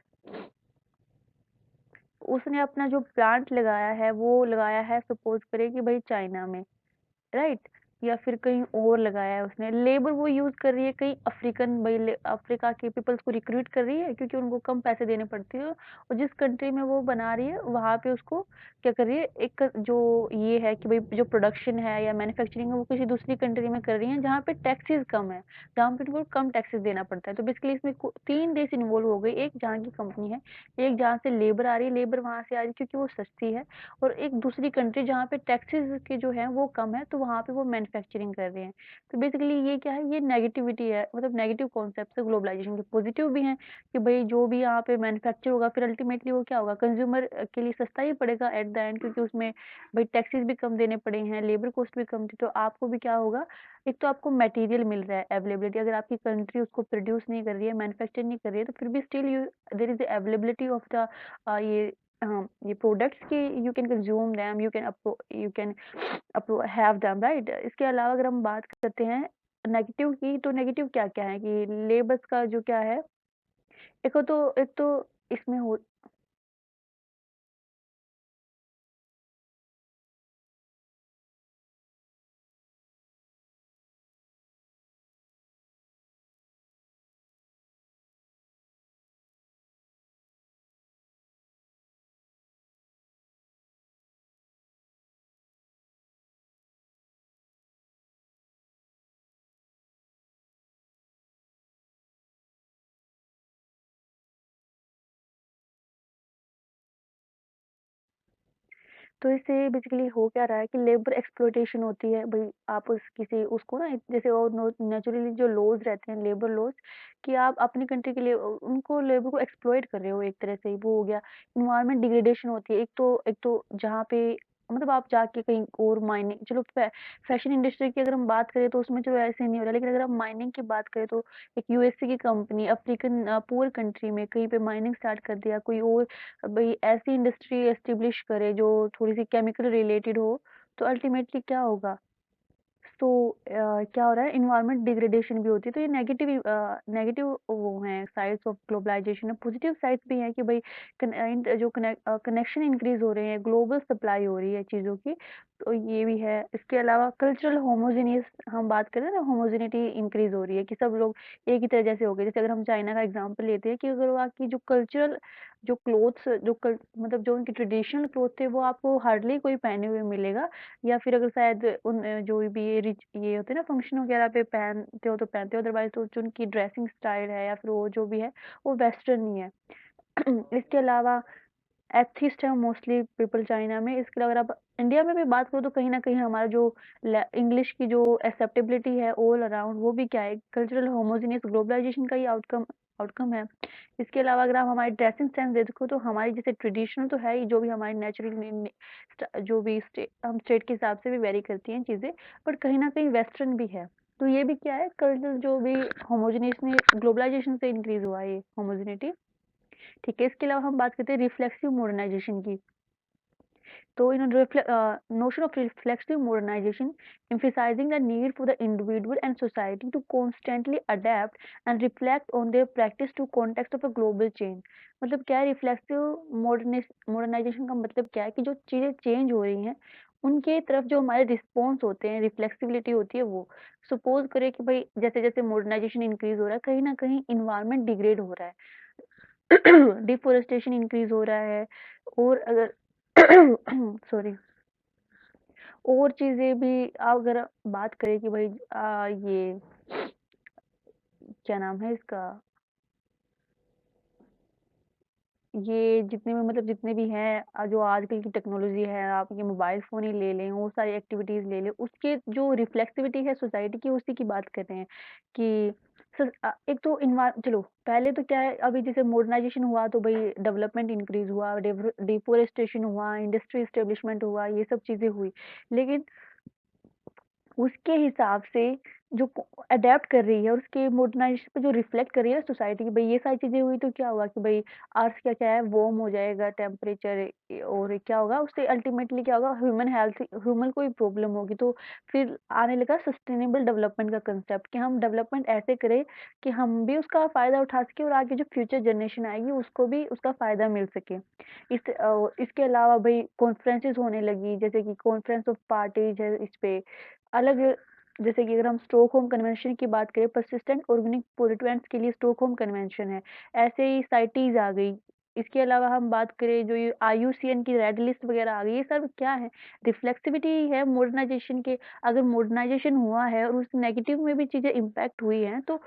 उसने अपना जो प्लांट लगाया है वो लगाया है सपोज़ करें कि भाई चाइना में, राइट? या फिर कहीं और लगाया है उसने। लेबर वो यूज़ कर रही है कहीं अफ्रीकन भाई ले अफ्रीका के पीपल्स को रिक्रूट कर रही है क्योंकि उनको कम पैसे देने पड़ते हैं और जिस कंट्री में वो बना रही है वहाँ पे उसको क्या कर रही है एक जो ये है कि भाई जो प्रोडक्शन है या मैन्युफैक्चरिंग है वो किसी दूसरी कंट्री में कर रही है जहाँ पे टैक्सेस कम है, जहाँ पे उनको कम टैक्सेस देना पड़ता है। तो बेसिकली इसमें 3 देश इन्वॉल्व हो गए, एक जहाँ की कंपनी है, एक जहाँ से लेबर आ रही है, लेबर वहाँ से आ रही है क्योंकि वो सस्ती है और एक दूसरी कंट्री जहाँ पे टैक्सेस के जो है वो कम है तो वहाँ पे वो मैन्युफैक्चरिंग कर रहे हैं। तो बेसिकली ये क्या है, ये नेगेटिविटी है, मतलब नेगेटिव कॉन्सेप्ट है ग्लोबलाइजेशन के। पॉजिटिव भी हैं कि भाई जो भी यहाँ पे मैन्युफैक्चर होगा फिर अल्टीमेटली वो क्या होगा, कंज्यूमर के लिए सस्ता ही पड़ेगा एट द एंड, क्योंकि उसमें भाई टैक्सेस भी कम देने पड़े हैं, लेबर कॉस्ट भी कम थी। तो आपको भी क्या होगा, एक तो आपको मटेरियल मिल रहा है, अवेलेबिलिटी, अगर आपकी कंट्री उसको प्रोड्यूस नहीं कर रही है, मैन्युफैक्चर नहीं कर रही है, तो फिर भी still you there is availability of the ये प्रोडक्ट्स की, you can consume them, you can have them, right? इसके अलावा अगर हम बात करते हैं नेगेटिव की, तो नेगेटिव क्या क्या है कि लेबर्स का जो क्या है, एक तो इसमें हो। तो इससे बेसिकली हो क्या रहा है कि लेबर एक्सप्लॉइटेशन होती है। भई आप उस किसी उसको ना जैसे और नो नेचुरली जो लॉज़ रहते हैं, लेबर लॉज़, कि आप अपनी कंट्री के लिए उनको लेबर को एक्सप्लॉइट कर रहे हो एक तरह से, वो हो गया। एनवायरनमेंट डिग्रेडेशन होती है। एक तो जहाँ पे मतलब आप जाके कहीं और माइनिंग, चलो फैशन इंडस्ट्री की अगर हम बात करें तो उसमें चलो ऐसे नहीं हो रहा है, लेकिन अगर हम माइनिंग की बात करें तो एक यूएसए की कंपनी अफ्रीकन पुअर कंट्री में कहीं पे माइनिंग स्टार्ट कर दिया, कोई और भाई ऐसी इंडस्ट्री एस्टेब्लिश करे जो थोड़ी-सी केमिकल रिलेटेड हो, तो अल्टीमेटली क्या होगा? तो क्या हो रहा है, एनवायरनमेंट डिग्रेडेशन भी होती है। तो ये नेगेटिव वो हैं sides of globalisation. Positive sides भी हैं कि भाई कनेक्शन इंक्रीज हो रहे हैं, ग्लोबल सप्लाई हो रही है चीज़ों की, तो ये भी है। इसके अलावा कल्चरल होमोजेनियस हम बात करें ना, होमोजेनिटी इंक्रीज हो रही है कि सब लोग एक ही तरह जैसे हो गए। जैसे अगर हम चाइना का एग्जांपल लेते हैं कि अगर वहाँ की जो कल्चरल जो क्लोथ्स मतलब जो उनके ट्रेडिशनल क्लोथ थे वो आपको हार्डली कोई पहने हुए मिलेगा, या फिर अगर शायद उन जो भी ये रिच ये होते हैं ना फंक्शन वगैरह पे पहनते हो तो पहनते हो, अदरवाइज तो जो उनकी ड्रेसिंग स्टाइल है या फिर वो जो भी है वो वेस्टर्न ही है। इसके अलावा एथिस्ट है मोस्टली पीपल चाइना में। इसके अलावा अगर आप इंडिया में भी बात करो तो कहीं ना कहीं हमारा जो इंग्लिश की जो एक्सेप्टेबिलिटी है ऑल अराउंड, वो भी क्या है, कल्चरल होमोजेनियस ग्लोबलाइजेशन का ही आउटकम आउटकम है। इसके अलावा अगर आप हमारी ड्रेसिंग सेंस देखो तो हमारी जैसे ट्रेडिशनल तो है ही, जो भी हमारी नेचुरल जो भी हम स्टेट के हिसाब से भी वेरी करती हैं चीज़ें, बट कहीं ना कहीं वेस्टर्न भी है। तो ये भी क्या है, कल्चरल जो भी होमोजेनियस में ग्लोबलाइजेशन से इंक्रीज हुआ है ये होमोजेनिटी। ठीक है, इसके अलावा हम बात करते हैं रिफ्लेक्सिव मॉडर्नाइजेशन की। So, notion of reflexive modernization, emphasizing the need for the individual and society to constantly adapt and reflect on their practice to context of a global change. मतलब क्या है रिफ्लेक्सिव मॉडर्नाइजेशन का मतलब क्या है कि जो चीज़ें चेंज हो रही हैं उनके तरफ जो हमारे रिस्पॉन्स होते हैं, रिफ्लेक्सिबिलिटी होती है वो। सपोज करें कि भाई जैसे जैसे मॉडर्नाइजेशन इंक्रीज हो रहा है, कहीं ना कहीं इन्वायरमेंट डिग्रेड हो रहा है, डिफोरेस्टेशन इंक्रीज हो रहा है, और अगर सॉरी, और चीज़ें भी अगर बात करें कि भाई ये क्या नाम है इसका, ये जितने भी मतलब जितने भी हैं जो आजकल की टेक्नोलॉजी है, आप ये मोबाइल फ़ोन ही ले लें, वो सारी एक्टिविटीज़ ले लें, उसके जो रिफ्लेक्सिविटी है सोसाइटी की उसी की बात कर रहे हैं कि एक तो चलो पहले तो क्या है, अभी जैसे मॉडर्नाइज़ेशन हुआ तो भई डेवलपमेंट इंक्रीज़ हुआ, डिफ़ॉरेस्टेशन हुआ, इंडस्ट्री एस्टेब्लिशमेंट हुआ, ये सब चीज़ें हुई। लेकिन उसके हिसाब से जो अडेप्ट कर रही है और उसके मॉडर्नाइजेशन पे जो रिफ्लेक्ट कर रही है सोसाइटी की, भाई ये सारी चीज़ें हुई तो क्या हुआ कि भाई अर्थ क्या क्या है वार्म हो जाएगा टेम्परेचर, और क्या होगा उससे अल्टीमेटली क्या होगा ह्यूमन हेल्थ, ह्यूमन को ही प्रॉब्लम होगी। तो फिर आने लगा सस्टेनेबल डेवलपमेंट का कंसेप्ट कि हम डेवलपमेंट ऐसे करें कि हम भी उसका फ़ायदा उठा सकें और आगे जो फ्यूचर जनरेशन आएगी उसको भी उसका फ़ायदा मिल सके। इसके अलावा भाई कॉन्फ्रेंसेस होने लगी, जैसे कि कॉन्फ्रेंस ऑफ पार्टीज है इस पे अलग, जैसे कि अगर हम स्टॉकहोम कन्वेंशन की बात करें पर्सिस्टेंट ऑर्गेनिक पोल्यूटेंट्स के लिए स्टॉकहोम कन्वेंशन है, ऐसे ही साइटीज आ गई। इसके अलावा हम बात करें जो ये आईयूसीएन की रेड लिस्ट वगैरह आ गई, ये सब क्या है, रिफ्लेक्सिविटी है मॉडर्नाइजेशन के। अगर मॉडर्नाइजेशन हुआ है और उस नेगेटिव में भी चीजें इम्पैक्ट हुई हैं तो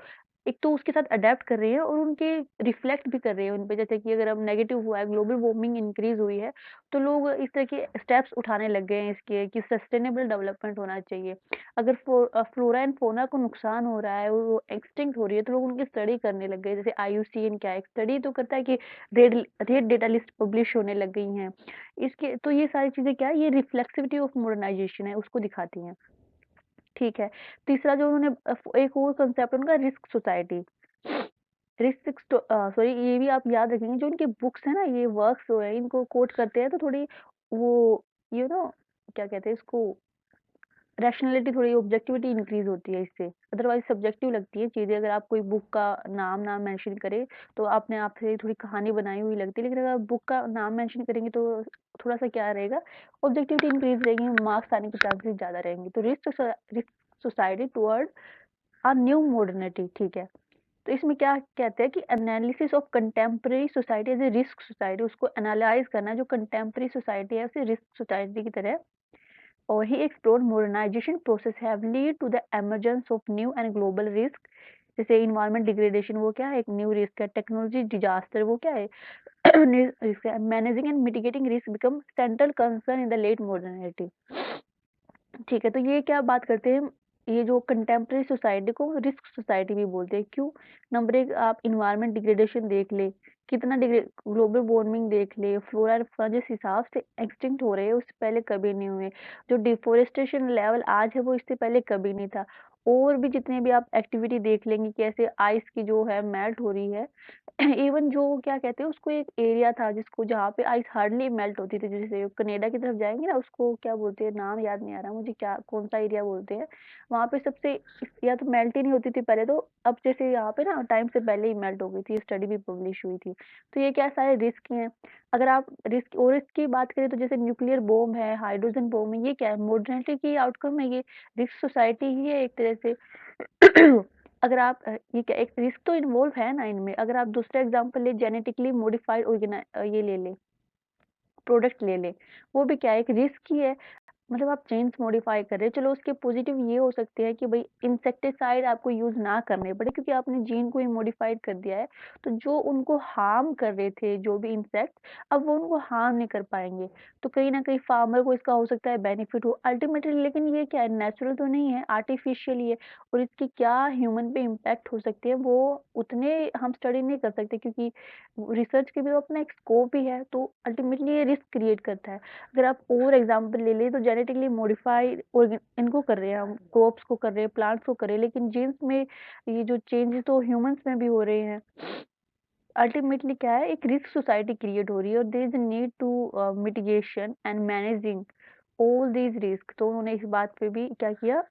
एक तो उसके साथ अडेप्ट कर रही है और उनके रिफ्लेक्ट भी कर रही है उन पे, जैसे कि अगर अब नेगेटिव हुआ है, ग्लोबल वार्मिंग इंक्रीज हुई है, तो लोग इस तरह के स्टेप्स उठाने लग गए हैं इसके कि सस्टेनेबल डेवलपमेंट होना चाहिए। अगर फ्लोरा एंड फौना को नुकसान हो रहा है, वो एक्सटिंक्ट हो रही है, तो लोग उनकी स्टडी करने लग गए। जैसे आईयूसीएन क्या है, स्टडी तो करता है कि red red data list publish होने लग गई हैं। इसके तो ये सारी चीजें क्या है, ये रिफ्लेक्सिविटी ऑफ मॉडर्नाइजेशन है, उसको दिखाती हैं। ठीक है। तीसरा जो उन्होंने एक और कंसेप्ट उनका रिस्क सोसाइटी, रिस्क सॉरी, ये भी आप याद रखेंगे जो इनके बुक्स है ना, ये वर्क्स जो है इनको कोट करते हैं तो थोड़ी वो क्या कहते हैं इसको, रैशनैलिटी, थोड़ी ऑब्जेक्टिविटी इंक्रीज होती है इससे। अदरवाइज सब्जेक्टिव लगती है चीजें, अगर आप कोई बुक का नाम ना मेंशन करें तो आपने आप से थोड़ी कहानी बनाई हुई लगती है, लेकिन अगर आप बुक का नाम मेंशन करेंगे तो थोड़ा सा क्या रहेगा, ऑब्जेक्टिविटी इंक्रीज रहेगी, मार्क्स आने के चांसेस ज्यादा रहेंगे। तो risk society toward a new modernity, ठीक है। तो इसमें क्या कहते हैं कि analysis of contemporary society as a risk society, उसको एनालाइज करना है जो कंटेम्प्रेरी सोसाइटी है उसे रिस्क सोसाइटी की तरह। और ही explore modernisation process have lead to the emergence of new and global risk, जैसे इन्वायरमेंट डिग्रेडेशन वो क्या है, एक न्यू रिस्क है, टेक्नोलॉजी डिजास्टर वो क्या है, रिस्क है, managing and mitigating risk become central concern in the late modernity. ठीक है, तो ये क्या बात करते हैं, ये जो कंटेम्प्रेरी सोसाइटी को रिस्क सोसाइटी भी बोलते हैं। क्यों? नंबर एक, आप इन्वायरमेंट डिग्रेडेशन देख ले, कितना ग्लोबल वार्मिंग देख ले, फ्लोरा और फौना जिस हिसाब से एक्सटिंक्ट हो रहे हैं उससे पहले कभी नहीं हुए। जो डिफोरेस्टेशन लेवल आज है वो इससे पहले कभी नहीं था। और भी जितने भी आप एक्टिविटी देख लेंगे, कैसे आइस की जो है मेल्ट हो रही है, इवन जो क्या कहते हैं उसको, एक एरिया था जिसको जहाँ पे आइस हार्डली मेल्ट होती थी, जैसे कनाडा की तरफ जाएंगे ना, उसको क्या बोलते हैं, नाम याद नहीं आ रहा मुझे, क्या कौन सा एरिया बोलते हैं, वहाँ पे सबसे या तो मेल्ट ही नहीं होती थी पहले तो, अब जैसे यहाँ पे ना टाइम से पहले ही मेल्ट हो गई थी, स्टडी भी पब्लिश हुई थी। तो ये क्या सारे रिस्क हैं। अगर आप रिस्क और इसकी बात करें तो जैसे न्यूक्लियर बॉम्ब है, हाइड्रोजन बॉम्ब है, ये क्या है, मॉडर्निटी की आउटकम है, ये रिस्क सोसाइटी ही है एक तरह से। अगर आप ये क्या, एक रिस्क तो इन्वॉल्व है ना इनमें। अगर आप दूसरा एग्जांपल ले, जेनेटिकली मॉडिफाइड ये ले ले, प्रोडक्ट ले ले, वो भी क्या है, एक रिस्क ही है। मतलब आप जीन्स मॉडिफाई कर रहे हैं, चलो उसके पॉजिटिव ये हो सकते हैं कि भाई इंसेक्टिसाइड आपको यूज ना करने पड़े क्योंकि आपने जीन को ही मॉडिफाइड कर दिया है। तो जो उनको हार्म कर रहे थे जो भी इंसेक्ट, अब वो उनको हार्म नहीं कर पाएंगे। तो कहीं ना कहीं फार्मर को इसका हो सकता है बेनिफिट हो अल्टीमेटली, लेकिन ये क्या है, नेचुरल तो नहीं है, आर्टिफिशियल ही है। और इसकी क्या ह्यूमन पे इम्पैक्ट हो सकती है वो उतने हम स्टडी नहीं कर सकते, क्योंकि रिसर्च के भी तो अपना एक स्कोप ही है। तो अल्टीमेटली ये रिस्क क्रिएट करता है। अगर आप और एग्जांपल ले लें तो जेनेटिकली मॉडिफाइड इनको कर रहे हैं, हम क्रॉप्स को कर रहे हैं, प्लांट्स को कर रहे हैं, लेकिन जीन्स में ये जो चेंजेस तो ह्यूमंस में भी हो रहे हैं। अल्टीमेटली क्या है, एक रिस्क सोसाइटी क्रिएट हो रही है और there is a need to mitigation and managing all these risk. तो उन्होंने इस बात पे भी क्या किया,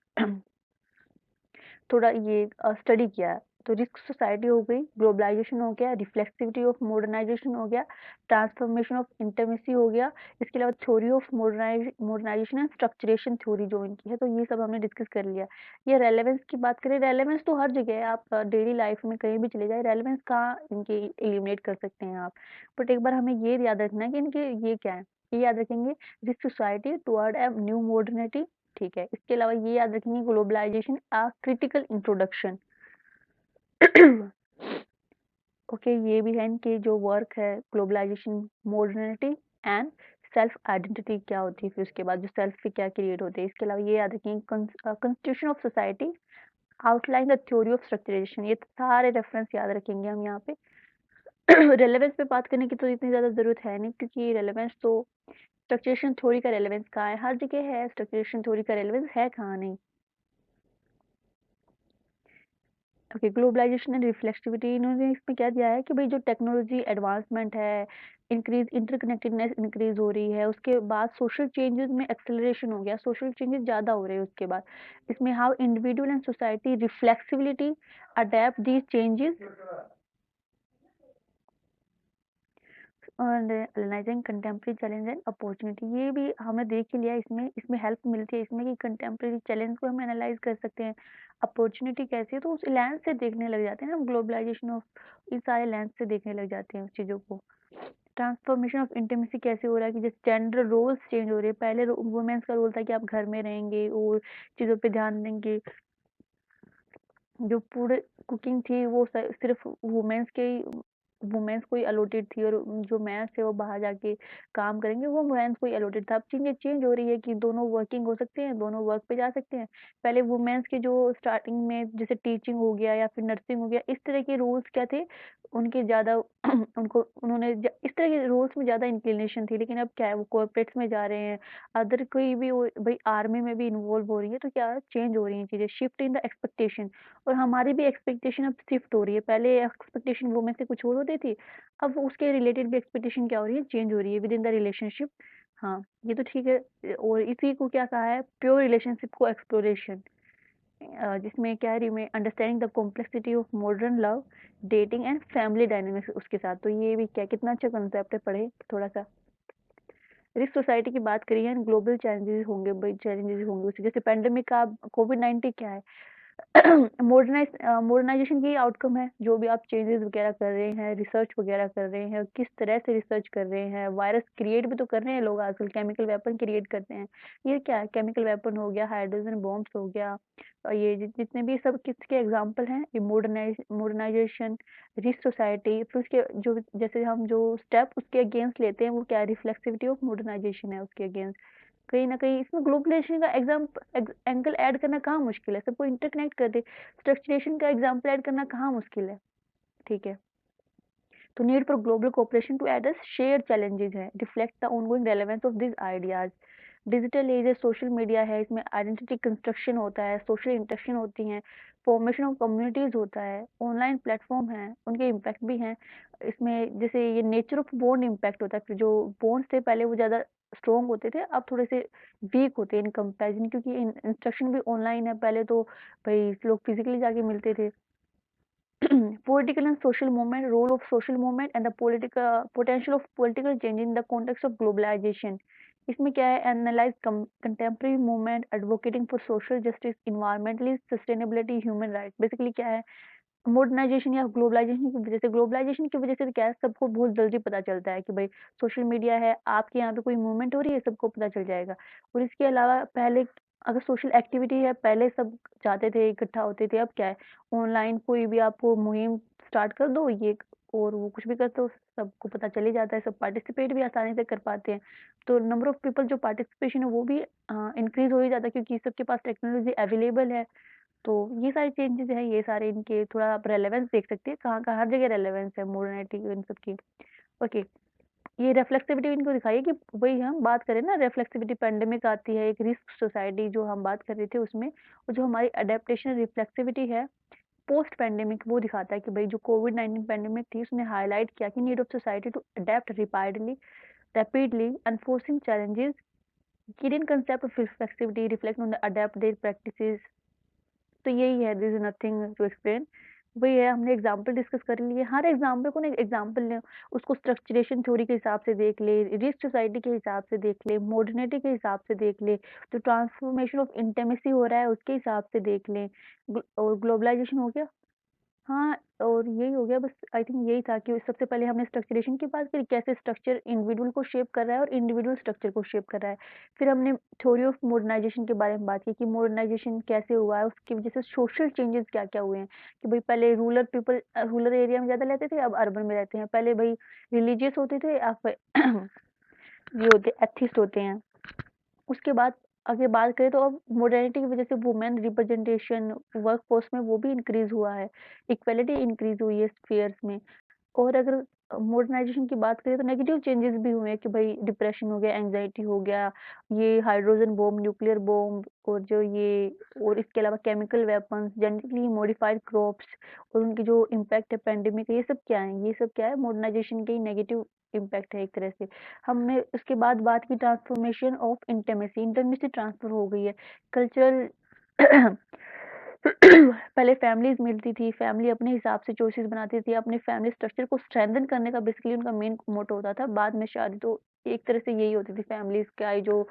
थोड़ा ये स्टडी किया है। तो रिस्क सोसाइटी हो गई, ग्लोबलाइजेशन हो गया, रिफ्लेक्सिविटी ऑफ मॉडर्नाइजेशन हो गया, ट्रांसफॉर्मेशन ऑफ इंटरमेसी हो गया, इसके अलावा theory of modernisation and structuration theory जो इनकी है, तो ये सब हमने डिस्कस कर लिया। ये रेलेवेंस की बात करें, रेलेवेंस तो हर जगह है, आप डेली लाइफ में कहीं भी चले जाए, रेलेवेंस कहाँ इनके एलिमिनेट कर सकते हैं आप। बट एक बार हमें ये याद रखना है कि इनके ये क्या है, ये याद रखेंगे, risk society toward a new modernity. ठीक है, इसके अलावा ये याद रखेंगे, globalisation a critical introduction. Okay, ये भी है इनके जो वर्क है, globalisation, modernity and self identity क्या होती है, फिर उसके बाद जो सेल्फ पे क्या क्रिएट होते हैं। इसके अलावा ये याद रखेंगे, constitution of society, outline the theory of structuration, ये सारे रेफरेंस याद रखेंगे हम यहाँ पे। रेलेवेंस पे बात करने की तो इतनी ज़्यादा ज़रूरत है नहीं, क्योंकि रेलेवेंस तो स्ट्रक्चरेशन थ्योरी का रेलेवेंस कहाँ है, हर जगह है, स्ट्रक्चरेशन थ्योरी का रेलेवेंस है कहाँ नहीं। ओके, ग्लोबलाइजेशन एंड रिफ्लेक्सिविटी, इन्होंने इसमें क्या दिया है कि भाई जो टेक्नोलॉजी एडवांसमेंट है, इंक्रीज इंटरकनेक्टेडनेस इंक्रीज हो रही है, उसके बाद सोशल चेंजेस में एक्सेलरेशन हो गया, सोशल चेंजेस ज़्यादा हो रहे हैं उसके बाद। इसमें how individual and society reflexibility adapt these changes और analysing contemporary challenge and opportunity, ये भी हमें देख ही लिया, इसमें इसमें हेल्प मिलती है इसमें कि कंटेम्प्रेरी चैलेंज को हम एनालाइज कर सकते हैं, अपॉर्चुनिटी कैसी है तो उस लेंस से देखने लग जाते हैं ना, ग्लोबलाइजेशन ऑफ इस सारे लेंस से देखने लग जाते हैं उस चीज़ों को। ट्रांसफॉर्मेशन ऑफ इंटीमेसी कैसे हो रहा है कि जैसे जेंडर रोल्स चेंज हो रहे हैं, पहले वुमेन्स का रोल था कि आप घर में रहेंगे और चीज़ों पे ध्यान देंगे, जो पूरे कुकिंग थी वो सिर्फ वुमेन्स को ही अलॉटेड थी, और जो मेंस थे वो बाहर जाके काम करेंगे, वो वुमेन्स को ही अलॉटेड था। अब चीजें चेंज हो रही है कि दोनों वर्किंग हो सकते हैं, दोनों वर्क पे जा सकते हैं। पहले वुमेन्स के जो स्टार्टिंग में जैसे टीचिंग हो गया या फिर नर्सिंग हो गया, इस तरह के रूल्स क्या थे उनके ज्यादा उनको इस तरह के रूल्स में ज्यादा इंक्लिनेशन थी, लेकिन अब क्या है वो कॉर्पोरेट्स में जा रहे हैं, अदर कोई भी भाई आर्मी में भी इन्वॉल्व हो रही है, तो क्या चेंज हो रही है चीजें, शिफ्ट इन द एक्सपेक्टेशन। और हमारी भी एक्सपेक्टेशन अब शिफ्ट हो रही है, पहले एक्सपेक्टेशन वुमेन से कुछ और होती थी, अब उसके रिलेटेड भी एक्सपेक्टेशन क्या हो रही है, चेंज हो रही है विद इन द रिलेशनशिप। हाँ, ये तो ठीक है, और इसी को क्या कहा है, प्योर रिलेशनशिप को एक्सप्लोरेशन, जिसमें क्या है में understanding the complexity of modern love, dating and family dynamics उसके साथ, तो ये भी क्या कितना अच्छा कंसेप्ट है, पढ़े थोड़ा सा। रिस्क सोसाइटी की बात करी है, ग्लोबल चैलेंजेस होंगे, भाई चैलेंजेस होंगे उसी जैसे पेंडेमिक का, कोविड-19 क्या है, मॉडर्नाइजेशन की आउटकम है, जो भी आप चेंजेस वगैरह कर रहे हैं, रिसर्च वगैरह कर रहे हैं, किस तरह से रिसर्च कर रहे हैं, वायरस क्रिएट भी तो कर रहे हैं लोग आजकल, केमिकल वेपन क्रिएट करते हैं, ये क्या है, केमिकल वेपन हो गया, हाइड्रोजन बॉम्ब्स हो गया, और ये जितने भी सब किसके एग्जाम्पल हैं, ये मॉडर्नाइजेशन, रिस्क सोसाइटी, फिर उसके जो जैसे हम जो स्टेप उसके अगेंस्ट लेते हैं वो क्या रिफ्लेक्सिविटी ऑफ मॉडर्नाइजेशन है उसके अगेंस्ट। कहीं न कहीं इसमें ग्लोबलाइज़ेशन का एंगल ऐड करना कहाँ मुश्किल है, सबको इंटरकनेक्ट कर दे। स्ट्रक्चरेशन का एग्ज़ाम्पल ऐड करना कहाँ मुश्किल है, ठीक है। तो need for global cooperation to address shared challenges है, reflect the ongoing relevance of this ideas. Digital age है, सोशल मीडिया है, इसमें आइडेंटिटी कंस्ट्रक्शन होता है, सोशल इंटरेक्शन होती हैं, फॉर्मेशन ऑफ कम्युनिटीज़ होता है, ऑनलाइन प्लेटफ़ॉर्म हैं, उनके इम्पैक्ट भी हैं। इसमें जैसे ये नेचर ऑफ बॉन्ड इम्पैक्ट होता है, फिर जो बॉन्ड्स थे पहले वो ज़्यादा स्ट्रॉन्ग होते थे, अब थोड़े से वीक होते हैं इन कंपैरिज़न, क्योंकि इंस्ट्रक्शन भी ऑनलाइन है, पहले तो भई लोग फिज़िकली जाके मिलते थे। Political and social movement, role of social movement and the political potential of political change in the context of globalization, इसमें क्या है, analyse contemporary movement advocating for social justice, environmentally sustainability, human right, basically क्या है, modernisation या globalisation की वजह से क्या है, सबको बहुत जल्दी पता चलता है कि भाई सोशल मीडिया है, आपके यहाँ पे कोई मूवमेंट हो रही है, सबको पता चल जाएगा। और इसके अलावा पहले अगर सोशल एक्टिविटी है, पहले सब जाते थे, इकट्ठा होते थे, अब क्या है, ऑनलाइन कोई भी आपको मुहिम स्टार्ट कर दो, ये और वो कुछ भी करते हो, सबको पता चल ही जाता है, सब पार्टिसिपेट भी आसानी से कर पाते हैं। तो नंबर ऑफ पीपल जो पार्टिसिपेशन है वो भी इंक्रीज हो ही जाता है, क्योंकि सबके पास टेक्नोलॉजी अवेलेबल है। तो ये सारे चेंजेस हैं, ये सारे इनके थोड़ा आप रेलेवेंस देख सकते हैं, कहाँ-कहाँ हर जगह रेलेवेंस है मॉडर्निटी इन सब की। ओके, ये रिफ्लेक्सिविटी इनको दिखाइए कि वही हम बात करें ना, रिफ्लेक्सिविटी पेंडेमिक आती है, एक रिस्क सोसाइटी जो हम बात कर रहे थे उसमें, और जो हमारी एडेप्टेशन रिफ्लेक्सिविटी है पोस्ट पेंडेमिक, वो दिखाता है कि भाई जो कोविड-19 पेंडेमिक थी उसने हाइलाइट किया कि need of society to adapt rapidly enforcing challenges, given concept of reflexivity reflect on the adapted practices. तो यही है, this is nothing to explain, वही है, हमने एग्जाम्पल डिस्कस कर लिए, हर एग्जाम्पल को ना एग्जाम्पल लें, उसको स्ट्रक्चरेशन थ्योरी के हिसाब से देख ले, रिस्क सोसाइटी के हिसाब से देख ले, मॉडर्निटी के हिसाब से देख ले, जो ट्रांसफॉर्मेशन ऑफ इंटेमेसी हो रहा है उसके हिसाब से देख लें, और ग्लोबलाइजेशन हो गया। हाँ, और यही हो गया बस, आई थिंक यही था कि सबसे पहले हमने स्ट्रक्चरेशन की बात करी, कैसे स्ट्रक्चर इंडिविजुअल को शेप कर रहा है और इंडिविजुअल स्ट्रक्चर को शेप कर रहा है। फिर हमने थ्योरी ऑफ मॉडर्नाइजेशन के बारे में बात की कि मॉडर्नाइजेशन कैसे हुआ है, उसकी वजह से सोशल चेंजेस क्या-क्या हुए हैं, कि भई पहले रूरल एरिया में ज़्यादा रहते थे, अब अर्बन में रहते हैं। पहले भई रिलीजियस होते थे, अब ये होते एथिस्ट होते हैं। उसके बाद आगे बात करें तो अब मॉडर्निटी की वजह से वुमेन रिप्रेजेंटेशन वर्कफोर्स में वो भी इंक्रीज हुआ है, इक्वालिटी इंक्रीज हुई है स्फीयर्स में। और अगर मॉडर्नाइज़ेशन की बात करें तो नेगेटिव चेंजेस भी हुए हैं कि भई डिप्रेशन हो गया, एंग्ज़ायटी हो गया, ये हाइड्रोजन बॉम्ब, न्यूक्लियर बॉम्ब और जो ये और इसके अलावा chemical weapons, genetically modified crops और उनकी जो इम्पैक्ट है पैंडेमिक का, ये सब क्या है? ये सब क्या है? मॉडर्नाइज़ेशन के ही नेगेटिव इम्पैक्ट है एक तरह से। हमने उसके बाद बात की transformation of intimacy, intimacy transfer हो गई है। कल्चरल पहले फैमिलीज़ मिलती थी, फैमिली अपने हिसाब से चॉइसेस बनाती थी, अपने फैमिली स्ट्रक्चर को स्ट्रेंथन करने का बेसिकली उनका मेन मोटो होता था। बाद में शादी तो एक तरह से यही होती थी फैमिलीज़ का ये जो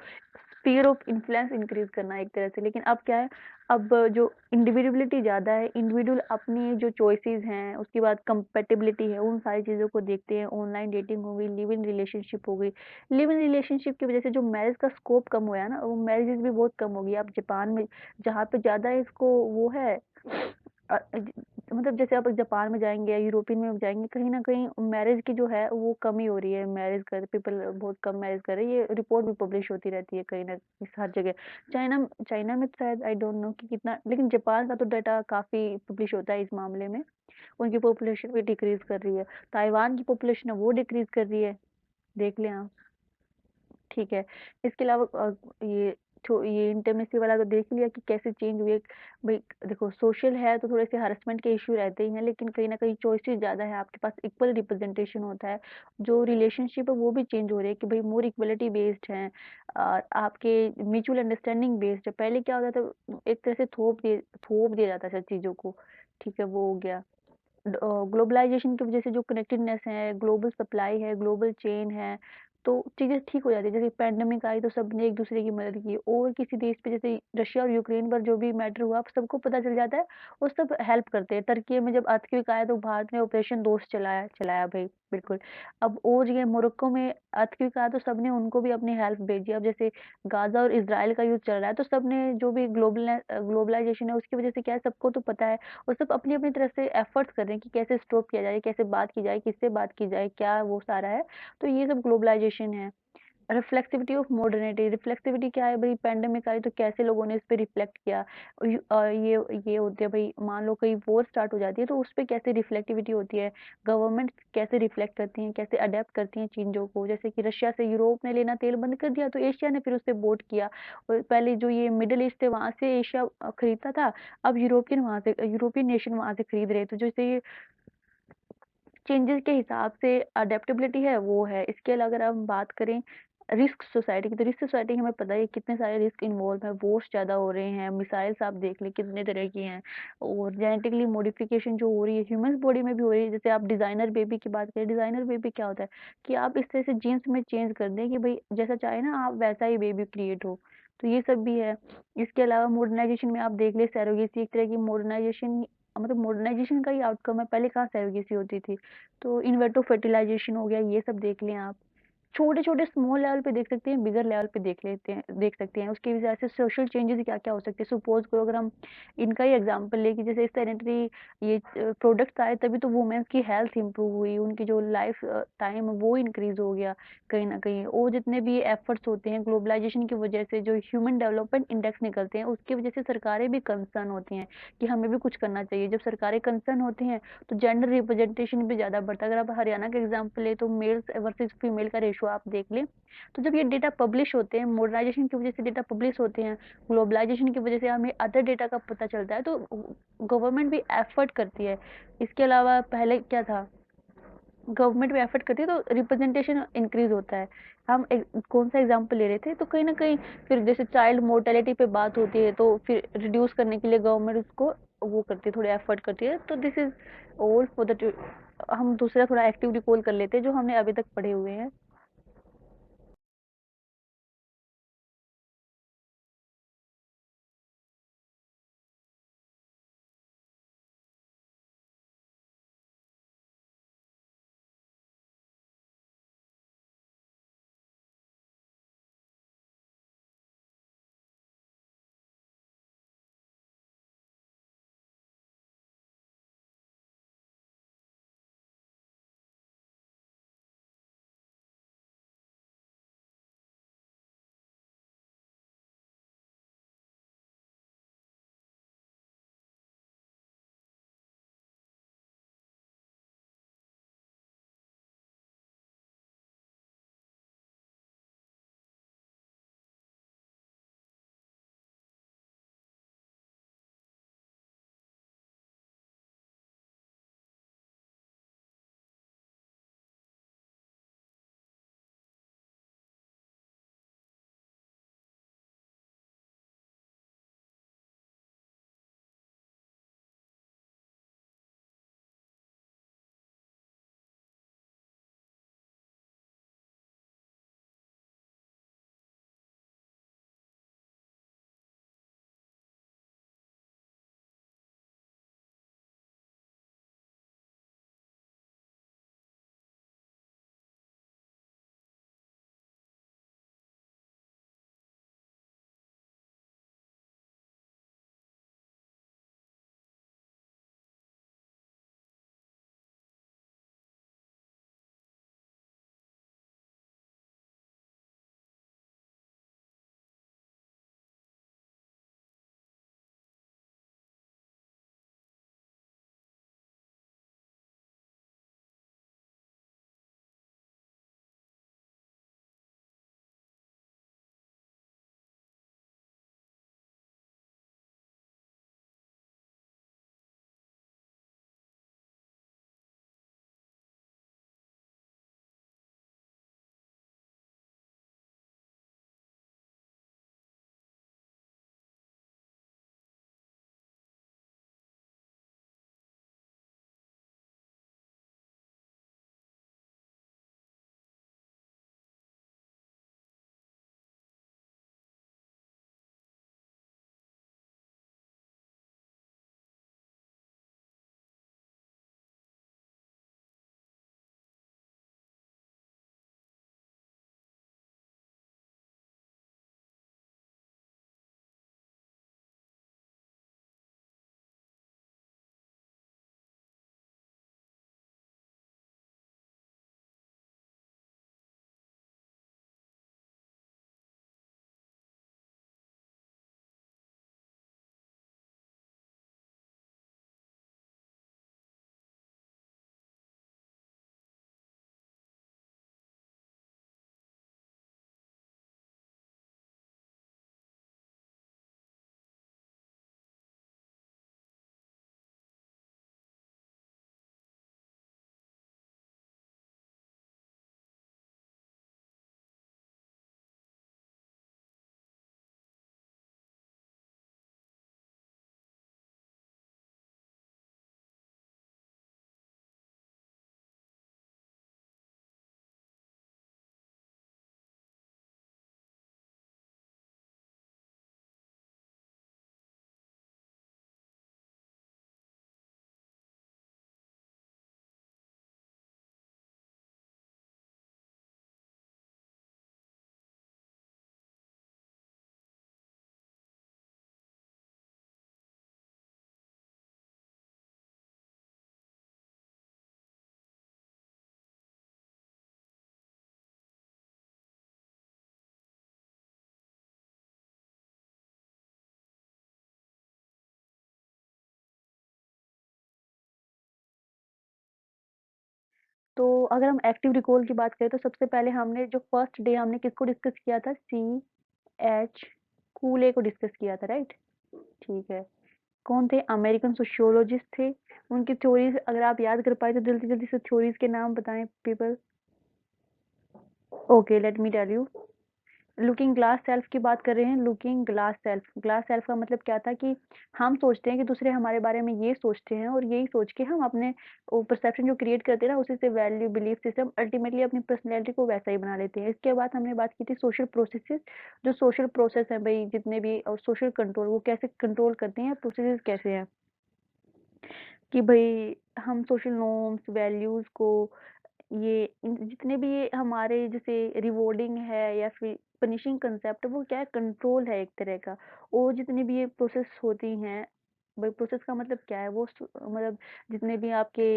स्फीयर ऑफ इन्फ्लुएंस इंक्रीज़ करना एक तरह से। लेकिन अब क्या है, अब जो इंडिविडुअलिटी ज़्यादा है, इंडिविडुअल अपनी जो चॉइसेस हैं, उसके बाद कंपैटिबिलिटी है, उन सारी चीज़ों को देखते हैं। ऑनलाइन डेटिंग हो गई, लिव इन रिलेशनशिप हो गई। लिव इन रिलेशनशिप की वजह से जो मैरिज का स्कोप कम हुआ है ना, वो मैरिजेज़ भी बहुत कम हो गई। आप जापान में जहाँ पे ज़्यादा इसको वो है मतलब जैसे आप जापान में जाएँगे या यूरोपियन में जाएँगे, कहीं न कहीं मैरिज की जो है वो कमी हो रही है, मैरिज कर पीपल बहुत कम मैरिज कर रहे हैं, ये रिपोर्ट भी पब्लिश होती रहती है कहीं न इस हर जगह। चाइना चाइना में शायद आई डोंट नो कि कितना, लेकिन जापान का तो डाटा काफ़ी पब्लिश होता है इस मामले में, उनकी पॉपुलेशन भी डिक्रीज़ कर रही है। ताइवान की पॉपुलेशन है वो डिक्रीज़ कर रही है, देख लें आप। ठीक है। इसके अलावा ये इंटीमेसी वाला तो देख ही लिया कि कैसे चेंज हुई है। भई देखो सोशल है तो थोड़े-से हैरेसमेंट के इश्यू रहते ही हैं, लेकिन कहीं न कहीं चॉइसेस ज़्यादा है, आपके पास इक्वल रिप्रेजेंटेशन होता है। जो रिलेशनशिप है वो भी चेंज हो रही है कि भई मोर इक्वालिटी बेस्ड हैं, आपके म्यूचुअल अंडरस्टैंडिंग बेस्ड है। पहले क्या होता था, एक तरह से थोप दिया जाता था चीज़ों को, ठीक है, वो हो गया। ग्लोबलाइज़ेशन की वज़ह से जो कनेक्टेडनेस है, ग्लोबल सप्लाई है, ग्लोबल चेन है, तो चीज़ें ठीक हो जाती है। जैसे पैंडेमिक आई तो सबने एक-दूसरे की मदद की और किसी देश पे जैसे रशिया और यूक्रेन पर जो भी मैटर हुआ, अब सबको पता चल जाता है और सब हेल्प करते हैं। टर्की में जब अर्थक्वेक आया तो भारत ने ऑपरेशन दोस्त चलाया चलाया भई, बिल्कुल। अब और ये मोरक्को में अर्थक्वेक आया तो सबने उनको भी अपनी हेल्प भेजी। अब जैसे गाज़ा और इज़राइल का युद्ध चल रहा है, तो सबने जो भी ग्लोबलाइज़ेशन है उसकी वज़ह से क्या है, सबको तो पता है और सब अपनी-अपनी तरफ से एफर्ट्स कर रहे हैं कि कैसे स्टॉप किया जाए, कैसे बात की जाए, किससे बात की जाए, क्या वो सारा है। तो ये सब ग्लोबलाइज़ेशन है। रिफ्लेक्सिविटी ऑफ मॉडर्निटी, रिफ्लेक्सिविटी क्या है भई, पैंडेमिक आई तो कैसे लोगों ने इस पे रिफ्लेक्ट किया। ये होते हैं भई, मान लो कहीं वॉर स्टार्ट हो जाती है तो उस पे कैसे रिफ्लेक्टिविटी होती है। गवर्नमेंट कैसे रिफ्लेक्ट करती हैं, कैसे अडैप्ट करती हैं चीज़ों को। जैसे कि रशिया से यूरोप ने लेना तेल बंद कर दिया तो एशिया ने फिर उससे बोट किया। और पहले जो ये मिडल ईस्ट है वहाँ से एशिया खरीदता था, अब यूरोपियन नेशन वहाँ से खरीद रहे हैं। तो जैसे ये चेंजेस के हिसाब से अडेप्टेबिलिटी है वो है। इसके अलावा अगर हम बात करें रिस्क सोसाइटी की, तो रिस्क सोसाइटी हमें पता है कितने सारे रिस्क इन्वॉल्व है, वॉर्स ज़्यादा हो रहे हैं, मिसाइल्स आप देख लें कितने तरह की हैं और जेनेटिकली मॉडिफिकेशन जो हो रही है ह्यूमन्स बॉडी में भी हो रही है। जैसे आप डिज़ाइनर बेबी की बात करें, डिज़ाइनर बेबी क्या होता है कि आप इस तरह से जीन्स में चेंज कर दें कि भई जैसा चाहे ना आप वैसा ही बेबी क्रिएट हो। तो ये सब भी है। इसके अलावा मॉडर्नाइज़ेशन में आप देख लें सरोगेसी एक तरह की मॉडर्नाइज़ेशन, मतलब मॉडर्नाइज़ेशन का ही आउटकम है। पहले कहाँ सरोगेसी होती थी। तो इन विट्रो फर्टिलाइज़ेशन हो गया, ये सब देख लें आप। छोटे-छोटे स्मॉल लेवल पे देख सकते हैं, बिगर लेवल पे देख सकते हैं। उसकी वजह से सोशल चेंजेज़ क्या-क्या हो सकते हैं। सपोज़ करो अगर हम इनका ही एग्ज़ाम्पल लें कि जैसे सैनिटरी ये प्रोडक्ट्स आए तभी तो वुमेन्स की हेल्थ इम्प्रूव हुई, उनकी जो लाइफ टाइम वो इंक्रीज़ हो गया कहीं न कहीं। और जितने भी एफर्ट्स होते हैं ग्लोबलाइज़ेशन की वजह से जो ह्यूमन डेवलपमेंट इंडेक्स निकलते हैं, उसकी वजह से सरकारें भी कंसर्न होती हैं कि हमें भी कुछ करना चाहिए। जब सरकारें कंसर्न होती हैं तो जेंडर रिप्रेजेंटेशन भी ज़्यादा बढ़ता है। अगर आप हरियाणा का एग्जांपल लें तो मेल्स वर्सेस फीमेल का रेशियो आप देख लें, तो जब ये डेटा पब्लिश होते हैं, मॉडर्नाइज़ेशन की वजह से डेटा पब्लिश होते हैं, ग्लोबलाइज़ेशन की वजह से हमें अदर डेटा का पता चलता है, तो गवर्नमेंट भी एफर्ट करती है। इसके अलावा पहले क्या था, गवर्नमेंट भी एफर्ट करती है तो रिप्रेजेंटेशन इंक्रीज़ होता है। हम कौन-सा एग्जांपल ले रहे थे, तो कहीं न कहीं फिर जैसे चाइल्ड मोर्टेलिटी पे बात होती है, तो फिर रिड्यूस करने के लिए गवर्नमेंट उसको वो करती है, थोड़े एफर्ट करती है। तो this is all for the हम दूसरा थोड़ा एक्टिव रिकॉल कर लेते हैं, जो हमने अभी तक पढ़े हुए हैं। तो अगर हम एक्टिव रिकॉल की बात करें तो सबसे पहले हमने जो फर्स्ट डे हमने किसको डिस्कस किया था, C.H. कूले को डिस्कस किया था, राइट। ठीक है। कौन थे, अमेरिकन सोशियोलॉजिस्ट थे। उनकी थ्योरीज अगर आप याद कर पाए तो जल्दी जल्दी से थ्योरीज के नाम बताएं people. Okay, let me tell you. Looking glass self की बात कर रहे हैं। Looking glass self, glass self का मतलब क्या था कि हम सोचते हैं कि दूसरे हमारे बारे में ये सोचते हैं और यही सोच के हम अपने परसेप्शन जो क्रिएट करते हैं ना, उसी से वैल्यू बिलीफ सिस्टम अल्टीमेटली अपनी पर्सनैलिटी को वैसा ही बना लेते हैं। इसके बाद हमने बात की थी सोशल प्रोसेसेस। जो सोशल प्रोसेस है भाई जितने भी, और सोशल कंट्रोल वो कैसे कंट्रोल करते हैं, प्रोसेसेस कैसे हैं कि भाई हम सोशल नॉर्म्स वैल्यूज को, ये जितने भी ये हमारे जैसे रिवॉर्डिंग है या फिर पनिशिंग कंसेप्ट, वो क्या है, कंट्रोल है एक तरह का। और जितनी भी ये प्रोसेस होती हैं, भाई प्रोसेस का मतलब क्या है, वो मतलब जितने भी आपके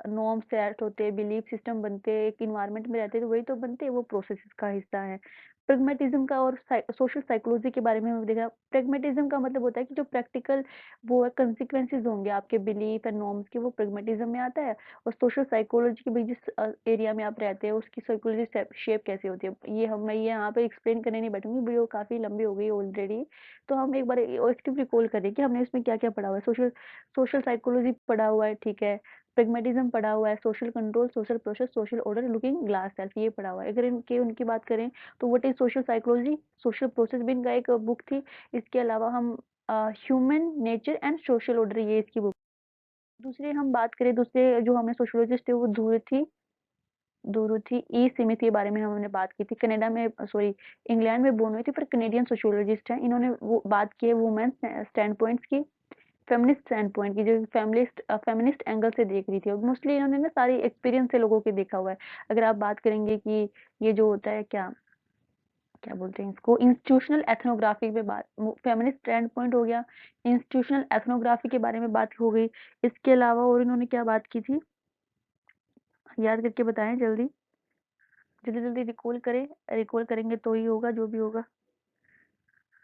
नॉर्म सेट होते हैं, बिलीफ सिस्टम बनते हैं, एक इन्वायरमेंट में रहते हैं, तो वही तो बनते हैं, वो प्रोसेस का हिस्सा है। प्रेगमेटिज्म का और सोशल साइकोलॉजी के बारे में हमने देखा। प्रेगमेटिज्म का मतलब होता है कि जो प्रैक्टिकल वो है कंसिक्वेंसेज होंगे आपके बिलीफ एंड नॉर्म्स के, वो प्रेगमेटिज्म में आता है। और सोशल साइकोलॉजी की भाई जिस एरिया में आप रहते हैं उसकी साइकोलॉजी शेप कैसे होती है, ये हम मैं ये यहाँ पे एक्सप्लेन करने नहीं बैठूंगी, वीडियो काफी लंबी हो गई ऑलरेडी। तो हम एक बार एक्टिव रिकॉल करें कि हमने इसमें क्या क्या पढ़ा हुआ है। सोशल सोशल साइकोलॉजी पढ़ा हुआ है, ठीक है। प्रेगमेटिज्म पढ़ा हुआ है, social control, social process, social order, looking glass self, ये पढ़ा हुआ है। अगर इनकी उनकी बात करें तो what is social psychology, social process भी इनका एक बुक थी। इसके अलावा हम human nature and social order, ये इसकी बुक। दूसरे हम बात करें, दूसरे जो हमें सोशियोलॉजिस्ट थे वो डोरोथी ई स्मिथ के बारे में हमने बात की थी। कनाडा में, सॉरी, इंग्लैंड में बोर्न हुई थी पर कनेडियन सोशियोलॉजिस्ट हैं। इन्होंने वो बात की है वुमेन स्टैंड पॉइंट्स की, फेमिनिस्ट स्टैंड पॉइंट की, जो फेमिनिस्ट एंगल से देख रही थी। और मोस्टली इन्होंने ना सारी एक्सपीरियंस से लोगों के देखा हुआ है। अगर आप बात करेंगे कि ये जो होता है क्या क्या बोलते हैं इसको, इंस्टीट्यूशनल एथनोग्राफी पे बात, फेमिनिस्ट स्टैंड पॉइंट हो गया, इंस्टीट्यूशनल एथनोग्राफी के बारे में बात हो गई। इसके अलावा और इन्होंने क्या बात की थी, याद करके बताएं जल्दी जल्दी जल्दी, रिकॉल करें, रिकॉल करेंगे तो ही होगा जो भी होगा।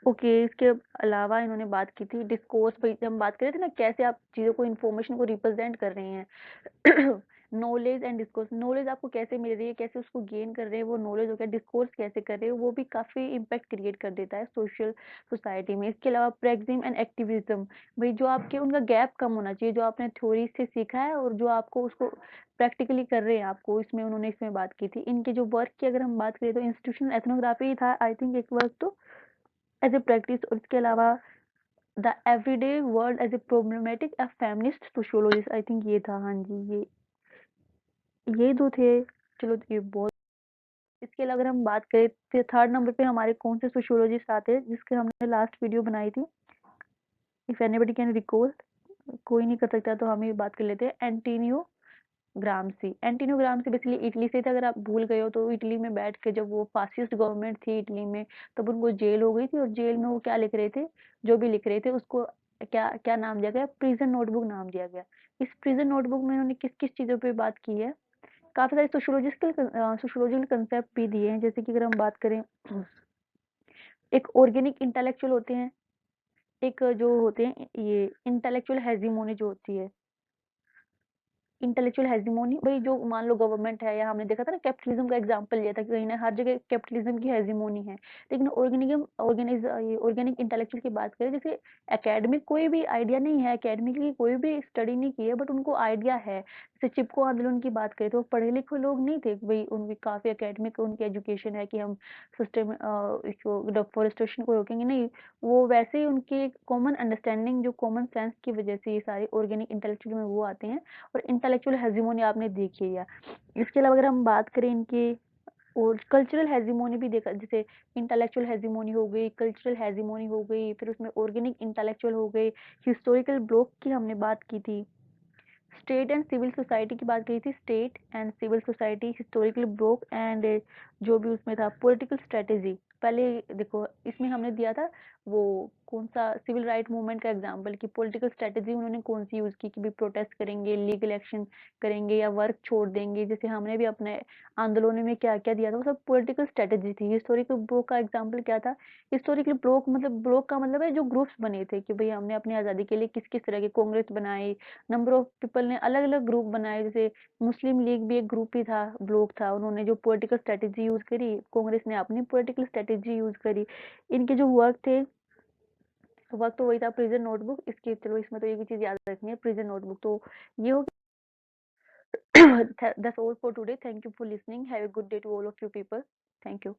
ओके, इसके अलावा इन्होंने बात की थी डिस्कोर्स पे, हम बात कर रहे थे ना कैसे आप चीज़ों को, इन्फॉर्मेशन को रिप्रेजेंट कर रहे हैं। नॉलेज एंड डिस्कोर्स, नॉलेज आपको कैसे मिल रही है, कैसे उसको गेन कर रहे हैं, वो नॉलेज हो गया। डिस्कोर्स कैसे कर रहे हो, वो भी काफ़ी इम्पैक्ट क्रिएट कर देता है सोशल सोसाइटी में। इसके अलावा प्रेग्जिम एंड एक्टिविज्म, भाई जो आपके उनका गैप कम होना चाहिए, जो आपने थ्योरी से सीखा है और जो आपको उसको प्रैक्टिकली कर रहे हैं आपको, इसमें उन्होंने इसमें बात की थी। इनके जो वर्क की अगर हम बात करें तो इंस्टीट्यूशनल एथनोग्राफी था आई थिंक एक वर्क तो, एज ए प्रैक्टिस। और इसके अलावा the everyday world as a problematic a feminist sociologist, I think ये था, हाँ जी, ये दो थे। चलो ये बहुत। इसके अलावा अगर हम बात करें तो थर्ड नंबर पे हमारे कौन से सोशियोलॉजिस्ट आते हैं जिसके हमने लास्ट वीडियो बनाई थी, इफ एनीबडी कैन रिकॉल। कोई नहीं कर सकता तो हम ही बात कर लेते हैं। एंटीनियो ग्रामसी, एंटीनियो ग्रामसी बेसिकली इटली से थे। अगर आप भूल गए हो तो इटली में बैठ के जब वो फासिस्ट गवर्नमेंट थी इटली में, तब उनको जेल हो गई थी। और जेल में वो क्या लिख रहे थे, जो भी लिख रहे थे उसको क्या क्या नाम दिया गया, प्रिजन नोटबुक नाम दिया गया। इस प्रिजन नोटबुक में उन्होंने किस किस चीज़ों पे बात की है, काफ़ी सारे सोशियोलॉजिकल कंसेप्ट भी दिए हैं। जैसे कि अगर हम बात करें, एक ऑर्गेनिक इंटेलेक्चुअल होते हैं, एक जो होते हैं ये इंटेलेक्चुअल हेजीमोनी जो होती है, इंटेलेक्चुअल हेजीमोनी, भाई जो मान लो गवर्नमेंट है, या हमने देखा था ना कैपिटलिज्म का एग्जांपल लिया था कि कहीं ना हर जगह कैपिटलिज्म की हेजीमोनी है। लेकिन ऑर्गेनिक इंटेलेक्चुअल की बात करें, जैसे एकेडमिक कोई भी आइडिया नहीं है, एकेडमिकली कोई भी स्टडी नहीं की है, बट उनको आइडिया है। जैसे चिपको आंदोलन की बात करें तो पढ़े लिखे लोग नहीं थे भाई, उनकी काफी एकेडमिक उनकी एजुकेशन है कि हम सिस्टम इसको डिफोरेस्टेशन को रोकेंगे, नहीं। वो वैसे ही उनकी कॉमन अंडरस्टैंडिंग, जो कॉमन सेंस की वजह से ये सारे ऑर्गेनिक इंटेलेक्चुअल में वो आते हैं। और इंटेलेक्चुअल हेजीमोनी आपने देखी है। इसके अलावा अगर हम बात करें इनके, और कल्चरल हेजीमोनी भी देखा, जैसे इंटेलेक्चुअल हेजीमोनी हो गई, कल्चरल हेजीमोनी हो गई, फिर उसमें ऑर्गेनिक इंटेलेक्चुअल हो गई, हिस्टोरिकल ब्लॉक की हमने बात की थी, स्टेट एंड सिविल सोसाइटी की बात की थी, state and civil society, historical block and जो भी उसमें था पॉलिटिकल स्ट्रेटेजी। पहले देखो इसमें हमने दिया था वो कौन सा सिविल राइट मूवमेंट का एग्जांपल कि पॉलिटिकल स्ट्रेटेजी उन्होंने कौन सी यूज की कि भी प्रोटेस्ट करेंगे, लीगल एक्शन करेंगे या वर्क छोड़ देंगे। जैसे हमने भी अपने आंदोलनों में क्या क्या दिया था वो सब पॉलिटिकल स्ट्रेटेजी थी। हिस्टोरिकल ब्रोक का एग्जाम्पल क्या था? हिस्टोरिकल ब्रोक का मतलब है जो ग्रुप्स बने थे कि भाई हमने अपनी आजादी के लिए किस किस तरह के कांग्रेस बनाई, नंबर ऑफ पीपल ने अलग अलग ग्रुप बनाए। जैसे मुस्लिम लीग भी एक ग्रुप ही था, ब्लॉक था, उन्होंने जो पॉलिटिकल स्ट्रेटेजी यूज करी, कांग्रेस ने अपनी पॉलिटिकल स्ट्रेटेजी यूज करी। इनके जो वर्क थे, वर्क तो वही था प्रिजन नोटबुक। इसकी चलो इसमें तो एक ही चीज याद रखनी है, प्रिजन नोटबुक। तो ये हो that's all for today. Thank you for listening. Have a good day to all of you people. Thank you.